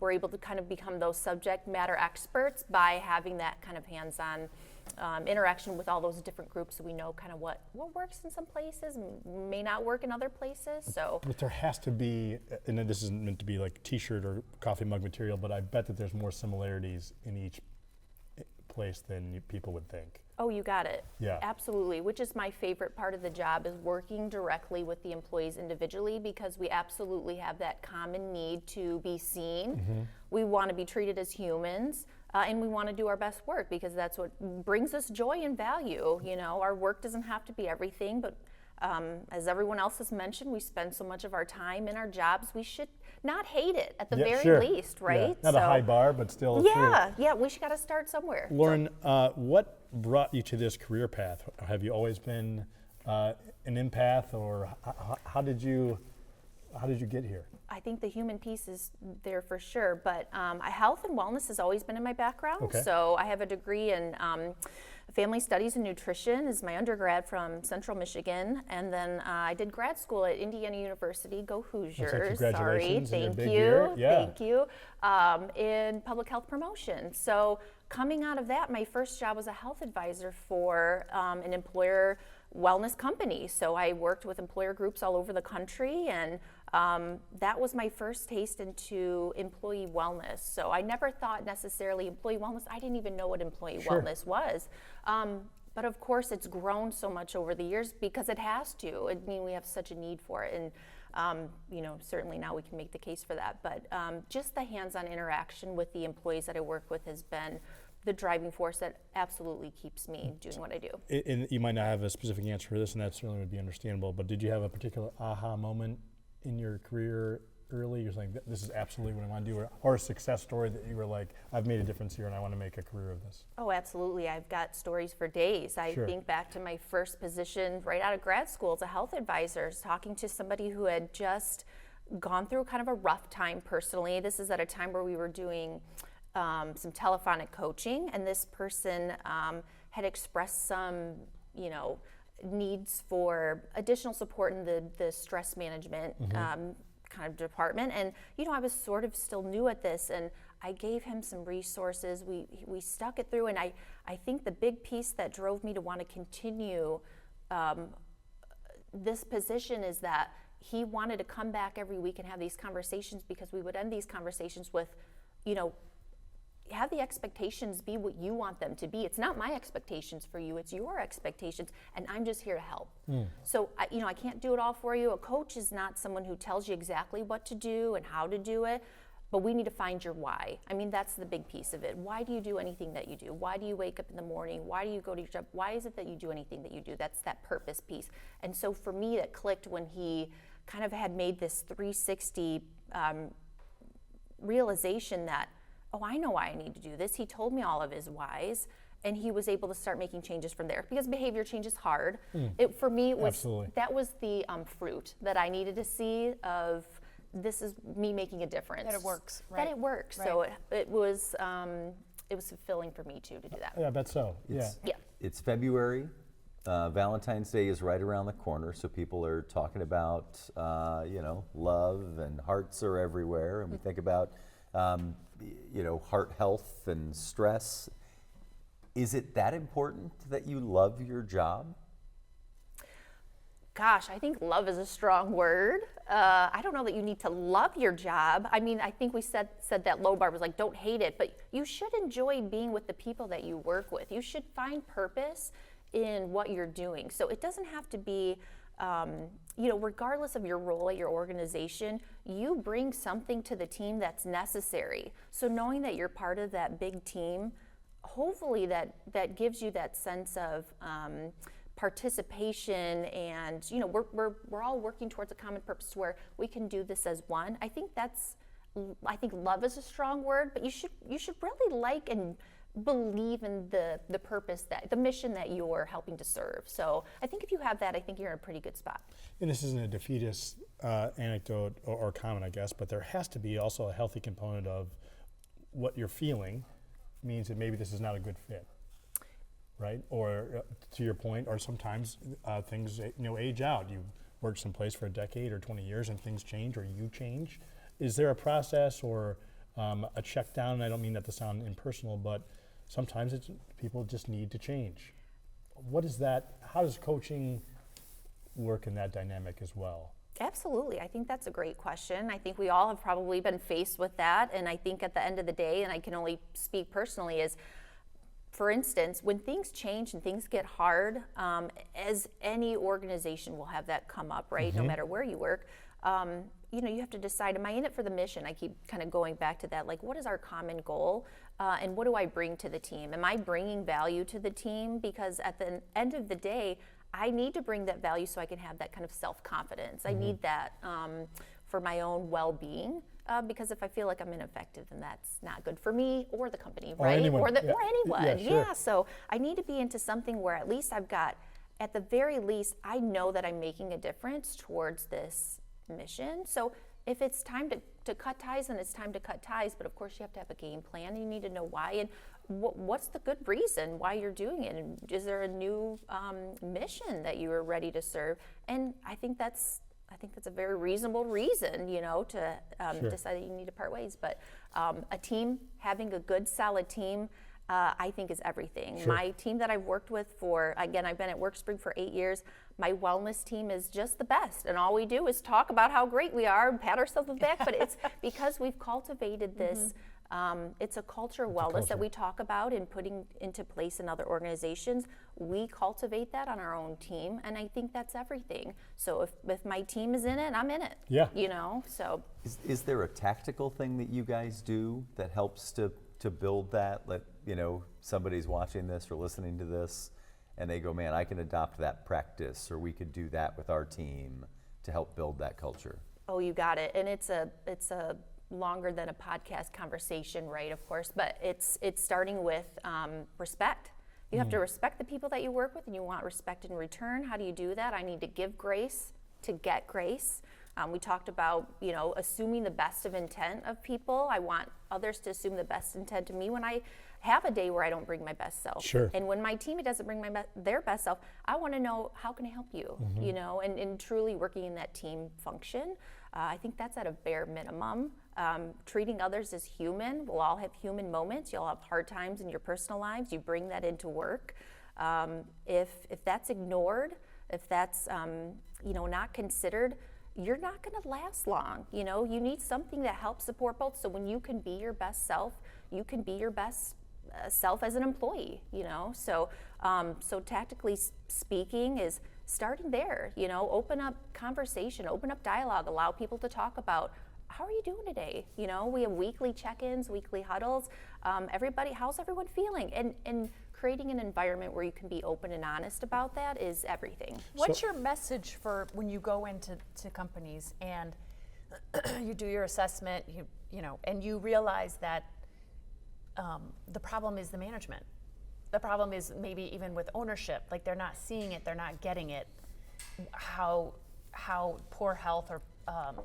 we're able to kind of become those subject matter experts by having that kind of hands-on interaction with all those different groups, so we know kind of what works in some places, may not work in other places. So, but there has to be, and this isn't meant to be like T-shirt or coffee mug material, but I bet that there's more similarities in each place than people would think. Oh, you got it. Yeah. Absolutely, which is my favorite part of the job, is working directly with the employees individually, because we absolutely have that common need to be seen. We want to be treated as humans, and we want to do our best work, because that's what brings us joy and value. Our work doesn't have to be everything, but as everyone else has mentioned, we spend so much of our time in our jobs, we should not hate it at the very least, right? Yeah. Not a high bar, but still Yeah, we should got to start somewhere. Lauren, what brought you to this career path? Have you always been an empath, or how did you get here? I think the human piece is there for sure, but health and wellness has always been in my background. Okay. So I have a degree in family studies and nutrition is my undergrad from Central Michigan, and then I did grad school at Indiana University. Go Hoosiers! Sorry, thank you, thank you. In public health promotion. So coming out of that, my first job was a health advisor for an employer wellness company. So I worked with employer groups all over the country, and that was my first taste into employee wellness. So I never thought necessarily employee wellness. I didn't even know what employee wellness was. But of course, it's grown so much over the years because it has to. I mean, we have such a need for it, and certainly now we can make the case for that. But just the hands-on interaction with the employees that I work with has been the driving force that absolutely keeps me doing what I do. And you might not have a specific answer for this, and that certainly would be understandable, but did you have a particular aha moment in your career early? You're saying, this is absolutely what I want to do, or a success story that you were like, I've made a difference here and I want to make a career of this? Oh, absolutely. I've got stories for days. I think back to my first position right out of grad school as a health advisor, talking to somebody who had just gone through kind of a rough time personally. This is at a time where we were doing some telephonic coaching, and this person had expressed some, needs for additional support in the stress management kind of department. And I was sort of still new at this, and I gave him some resources. We stuck it through, and I think the big piece that drove me to want to continue this position is that he wanted to come back every week and have these conversations, because we would end these conversations with, you know, have the expectations be what you want them to be. It's not my expectations for you, it's your expectations, and I'm just here to help. So, I can't do it all for you. A coach is not someone who tells you exactly what to do and how to do it, but we need to find your why. I mean, that's the big piece of it. Why do you do anything that you do? Why do you wake up in the morning? Why do you go to your job? Why is it that you do anything that you do? That's that purpose piece. And so for me, it clicked when he kind of had made this 360 realization that, oh, I know why I need to do this. He told me all of his whys, and he was able to start making changes from there, because behavior change is hard. For me, it was, Absolutely. that was the fruit that I needed to see of, this is me making a difference. That it works, right? That it works. Right. So it was fulfilling for me too to do that. Yeah, I bet so. Yeah. It's February. Valentine's Day is right around the corner, so people are talking about, love, and hearts are everywhere, and we think about, heart health and stress. Is it that important that you love your job? Gosh, I think love is a strong word. I don't know that you need to love your job. I mean, I think we said that low bar was like, don't hate it, but you should enjoy being with the people that you work with. You should find purpose in what you're doing. So it doesn't have to be, regardless of your role at your organization, you bring something to the team that's necessary. So knowing that you're part of that big team, hopefully that gives you that sense of participation, and we're all working towards a common purpose where we can do this as one. I think love is a strong word, but you should really like and believe in the purpose, that the mission that you're helping to serve. So I think if you have that, I think you're in a pretty good spot. And this isn't a defeatist anecdote or comment, I guess, but there has to be also a healthy component of what you're feeling means that maybe this is not a good fit. Right, or to your point, or sometimes things age out. You work someplace for a decade or 20 years, and things change, or you change. Is there a process or a check down? And I don't mean that to sound impersonal, but sometimes people just need to change. What is that? How does coaching work in that dynamic as well? Absolutely. I think that's a great question. I think we all have probably been faced with that, and I think at the end of the day, and I can only speak personally, is, for instance, when things change and things get hard, as any organization will have that come up, right? No matter where you work, you have to decide, am I in it for the mission? I keep kind of going back to that, like, what is our common goal? And what do I bring to the team? Am I bringing value to the team? Because at the end of the day, I need to bring that value so I can have that kind of self-confidence. I need that for my own well-being. Because if I feel like I'm ineffective, then that's not good for me or the company, or right? Anyone. Or anyone. Yeah, sure. So I need to be into something where at least I've got, at the very least, I know that I'm making a difference towards this mission. So if it's time to cut ties, then it's time to cut ties. But of course, you have to have a game plan, and you need to know why, and what's the good reason why you're doing it. And is there a new mission that you are ready to serve? And I think that's a very reasonable reason, to decide that you need to part ways. But a team, having a good, solid team, I think is everything. Sure. My team that I've worked with I've been at WorkSpring for 8 years. My wellness team is just the best. And all we do is talk about how great we are and pat ourselves on the back. But it's because we've cultivated this. It's a culture of wellness that we talk about and putting into place in other organizations. We cultivate that on our own team, and I think that's everything. So if my team is in it, I'm in it. Yeah. So. Is there a tactical thing that you guys do that helps to build that? Somebody's watching this or listening to this, and they go, man, I can adopt that practice, or we could do that with our team to help build that culture. Oh, you got it. And it's a longer than a podcast conversation, right, of course, but it's starting with respect. You have to respect the people that you work with, and you want respect in return. How do you do that? I need to give grace to get grace. We talked about, assuming the best of intent of people. I want others to assume the best intent of me when I have a day where I don't bring my best self. Sure. And when my team doesn't bring their best self, I want to know, how can I help you? And truly working in that team function. I think that's at a bare minimum. Treating others as human. We'll all have human moments. You'll have hard times in your personal lives. You bring that into work. If that's ignored, if that's not considered, you're not going to last long. You know, you need something that helps support both. So when you can be your best self, you can be your best self as an employee, you know. So so tactically speaking is starting there, you know, open up conversation, open up dialogue, allow people to talk about, how are you doing today? You know, we have weekly check-ins, weekly huddles. How's everyone feeling? And creating an environment where you can be open and honest about that is everything. What's your message for when you go into companies and you do your assessment, you know, and you realize that the problem is the management. The problem is maybe even with ownership, like they're not seeing it, they're not getting it, how poor health or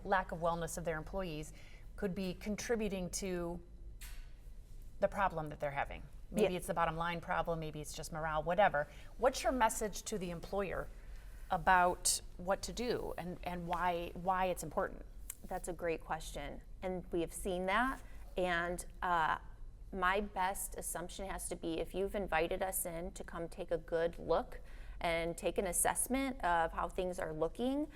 lack of wellness of their employees could be contributing to the problem that they're having. Maybe it's the bottom line problem, maybe it's just morale, whatever. What's your message to the employer about what to do and why it's important? That's a great question. And we have seen that. And my best assumption has to be, if you've invited us in to come take a good look and take an assessment of how things are looking,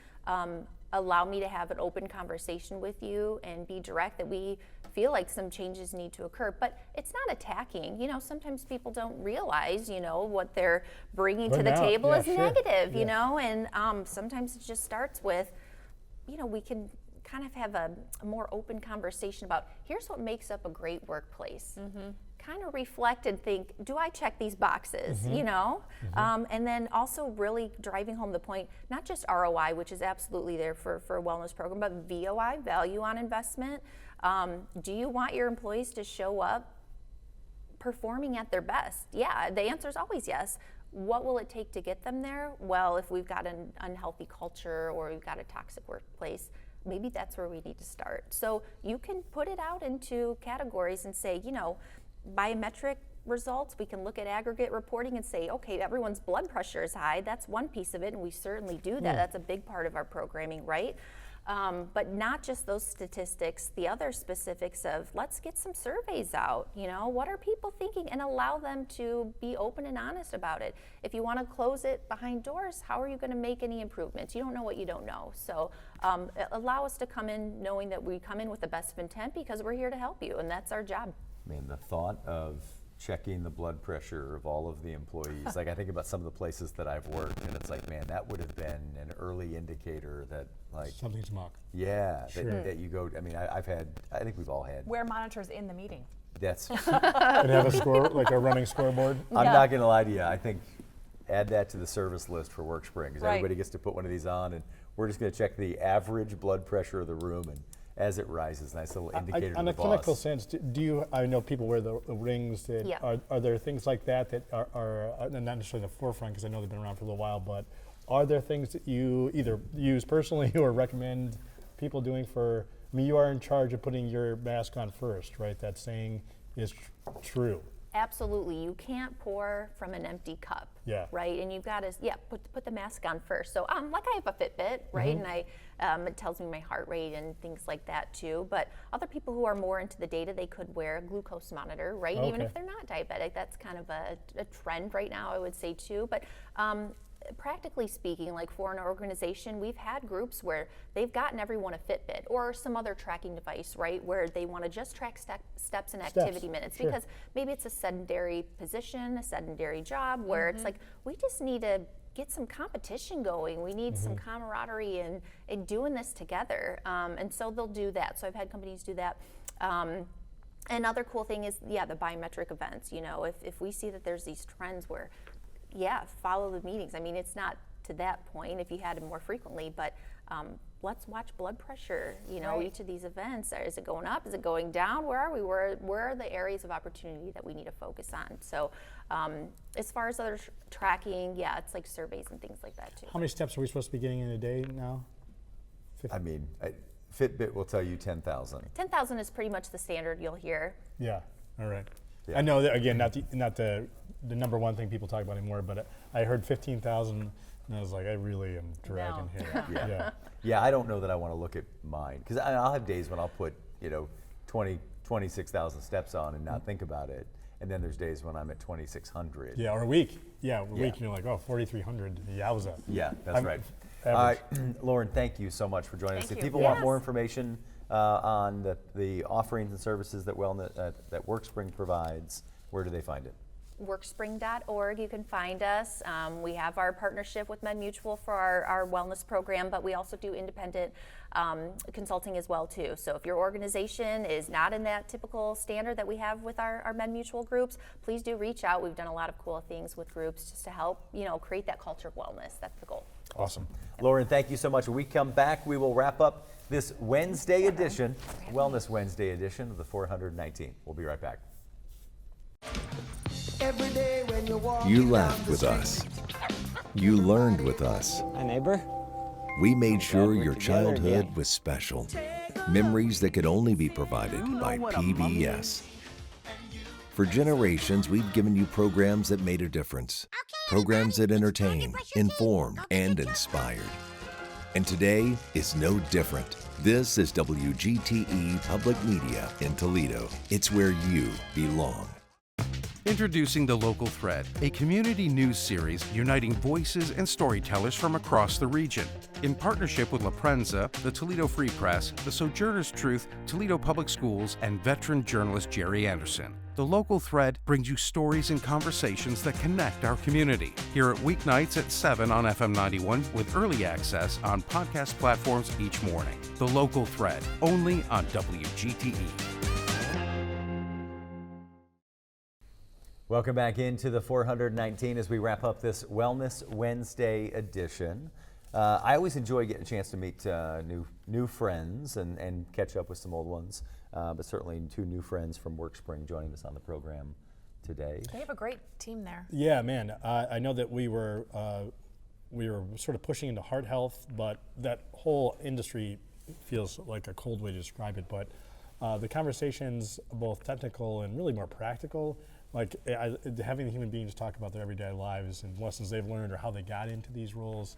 allow me to have an open conversation with you and be direct that we feel like some changes need to occur. But it's not attacking. You know, sometimes people don't realize, you know, what they're bringing to the table is negative, you know, and sometimes it just starts with, you know, we can kind of have a more open conversation about, here's what makes up a great workplace. Kind of reflect and think, do I check these boxes, you know? And then also really driving home the point, not just ROI, which is absolutely there for a wellness program, but VOI, value on investment. Do you want your employees to show up performing at their best? Yeah, the answer is always yes. What will it take to get them there? Well, if we've got an unhealthy culture or we've got a toxic workplace, maybe that's where we need to start. So you can put it out into categories and say, you know, biometric results, we can look at aggregate reporting and say, okay, everyone's blood pressure is high. That's one piece of it, and we certainly do that. That's a big part of our programming, right? But not just those statistics, the other specifics of, let's get some surveys out, you know, what are people thinking, and allow them to be open and honest about it. If you want to close it behind doors, how are you going to make any improvements? You don't know what you don't know. So allow us to come in knowing that we come in with the best of intent, because we're here to help you, and that's our job. I mean, the thought of checking the blood pressure of all of the employees, like I think about some of the places that I've worked, and it's like, man, that would have been an early indicator that, like, something's muck. Yeah, that you go, I mean, I think we've all had. Wear monitors in the meeting. That's. And have a score, like a running scoreboard? I'm not going to lie to you. I think add that to the service list for WorkSpring, because everybody gets to put one of these on, and we're just going to check the average blood pressure of the room, and as it rises, nice little indicator to the boss. On a clinical sense, do you, I know people wear the rings, that are there things like that are not necessarily the forefront, because I know they've been around for a little while, but are there things that you either use personally or recommend people doing for, I mean, you are in charge of putting your mask on first, right? That saying is true. Absolutely, you can't pour from an empty cup, right? And you've got to, put the mask on first. So, like I have a Fitbit, right? And it tells me my heart rate and things like that too. But other people who are more into the data, they could wear a glucose monitor, right? Even if they're not diabetic, that's kind of a trend right now, I would say too. But practically speaking, like for an organization, we've had groups where they've gotten everyone a Fitbit or some other tracking device, right, where they want to just track steps and activity minutes, because maybe it's a sedentary position, a sedentary job, where it's like, we just need to get some competition going. We need some camaraderie and doing this together. And so they'll do that. So I've had companies do that. Another cool thing is, the biometric events. You know, if we see that there's these trends where, follow the meetings. I mean, it's not to that point if you had them more frequently, but let's watch blood pressure, you know, each of these events. Is it going up? Is it going down? Where are we? Where are the areas of opportunity that we need to focus on? So as far as other tracking, it's like surveys and things like that too. How many steps are we supposed to be getting in a day now? 50? I mean, Fitbit will tell you 10,000. 10,000 is pretty much the standard you'll hear. Yeah, all right. I know that, again, not the number one thing people talk about anymore, but I heard 15,000, and I was like, I really am dragging here. Yeah, I don't know that I want to look at mine, because I'll have days when I'll put, 26,000 steps on and not think about it. and then there's days when I'm at 2,600. Yeah, or a week. Yeah, a week, and you're like, oh, 4,300. Yowza. Yeah, that's right. All right, Lauren, thank you so much for joining us. If people want more information on the offerings and services that that WorkSpring provides, where do they find it? Workspring.org, you can find us. We have our partnership with MedMutual for our wellness program, but we also do independent consulting as well too. So if your organization is not in that typical standard that we have with our MedMutual groups, please do reach out. We've done a lot of cool things with groups just to help, create that culture of wellness. That's the goal. Awesome. Lauren, thank you so much. When we come back, we will wrap up this Wednesday edition, Wellness Wednesday edition of the 419. We'll be right back. You laughed with us. You learned with us. Hi, neighbor. We made sure your childhood was special. Memories that could only be provided by PBS. For generations, we've given you programs that made a difference. Programs that entertained, informed, and inspired. And today is no different. This is WGTE Public Media in Toledo. It's where you belong. Introducing The Local Thread, a community news series uniting voices and storytellers from across the region. In partnership with La Prensa, the Toledo Free Press, the Sojourner's Truth, Toledo Public Schools, and veteran journalist Jerry Anderson. The Local Thread brings you stories and conversations that connect our community. Hear it weeknights at 7 on FM 91 with early access on podcast platforms each morning. The Local Thread, only on WGTE. Welcome back into the 419 as we wrap up this Wellness Wednesday edition. I always enjoy getting a chance to meet new friends and catch up with some old ones, but certainly two new friends from WorkSpring joining us on the program today. They have a great team there. Yeah, man. I know that we were sort of pushing into heart health, but that whole industry feels like a cold way to describe it. But the conversations, both technical and really more practical, like having the human beings talk about their everyday lives and lessons they've learned or how they got into these roles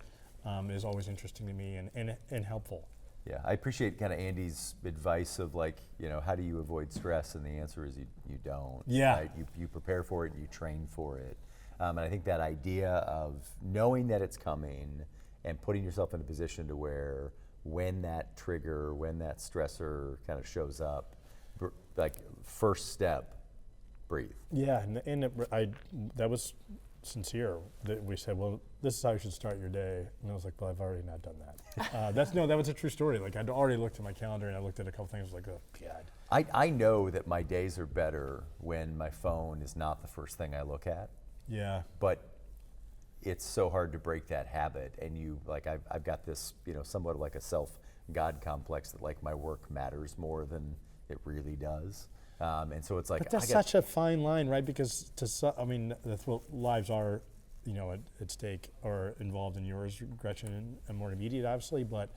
is always interesting to me and helpful. Yeah, I appreciate kind of Andy's advice of like, how do you avoid stress? And the answer is you don't. Yeah. Right? You prepare for it, you train for it. And I think that idea of knowing that it's coming and putting yourself in a position to where when that trigger, when that stressor kind of shows up, like first step, breathe. Yeah, and that was sincere. That we said, well, this is how you should start your day. And I was like, well, I've already not done that. That was a true story. Like I'd already looked at my calendar and I looked at a couple things. I was like, oh God. I know that my days are better when my phone is not the first thing I look at. Yeah. But it's so hard to break that habit. And I've got this, somewhat of like a self-God complex that like my work matters more than it really does. And so it's like, but that's such a fine line, right? Because that's what lives are, at stake or involved in yours, Gretchen, and more immediate, obviously. But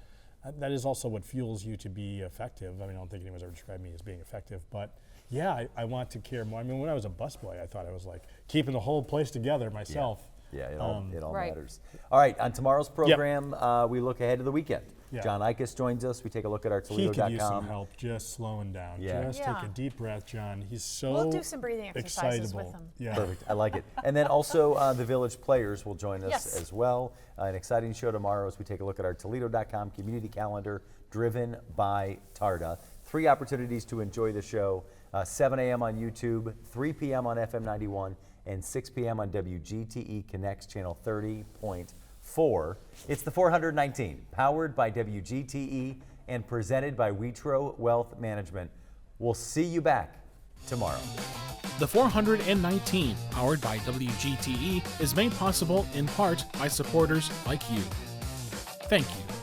that is also what fuels you to be effective. I don't think anyone's ever described me as being effective, but yeah, I want to care more. When I was a busboy, I thought I was like keeping the whole place together myself. Yeah, it all matters. All right, on tomorrow's program, we look ahead to the weekend. Yeah. John Ickes joins us. We take a look at our Toledo.com. He could use some help just slowing down. Yeah. Just take a deep breath, John. He's so We'll do some breathing exercises with him. Yeah. Perfect. I like it. And then also the Village Players will join us as well. An exciting show tomorrow as we take a look at our Toledo.com community calendar driven by TARDA. 3 opportunities to enjoy the show. 7 a.m. on YouTube, 3 p.m. on FM 91, and 6 p.m. on WGTE Connects Channel 30.4. It's the 419, powered by WGTE and presented by Witro Wealth Management. We'll see you back tomorrow. The 419, powered by WGTE, is made possible in part by supporters like you. Thank you.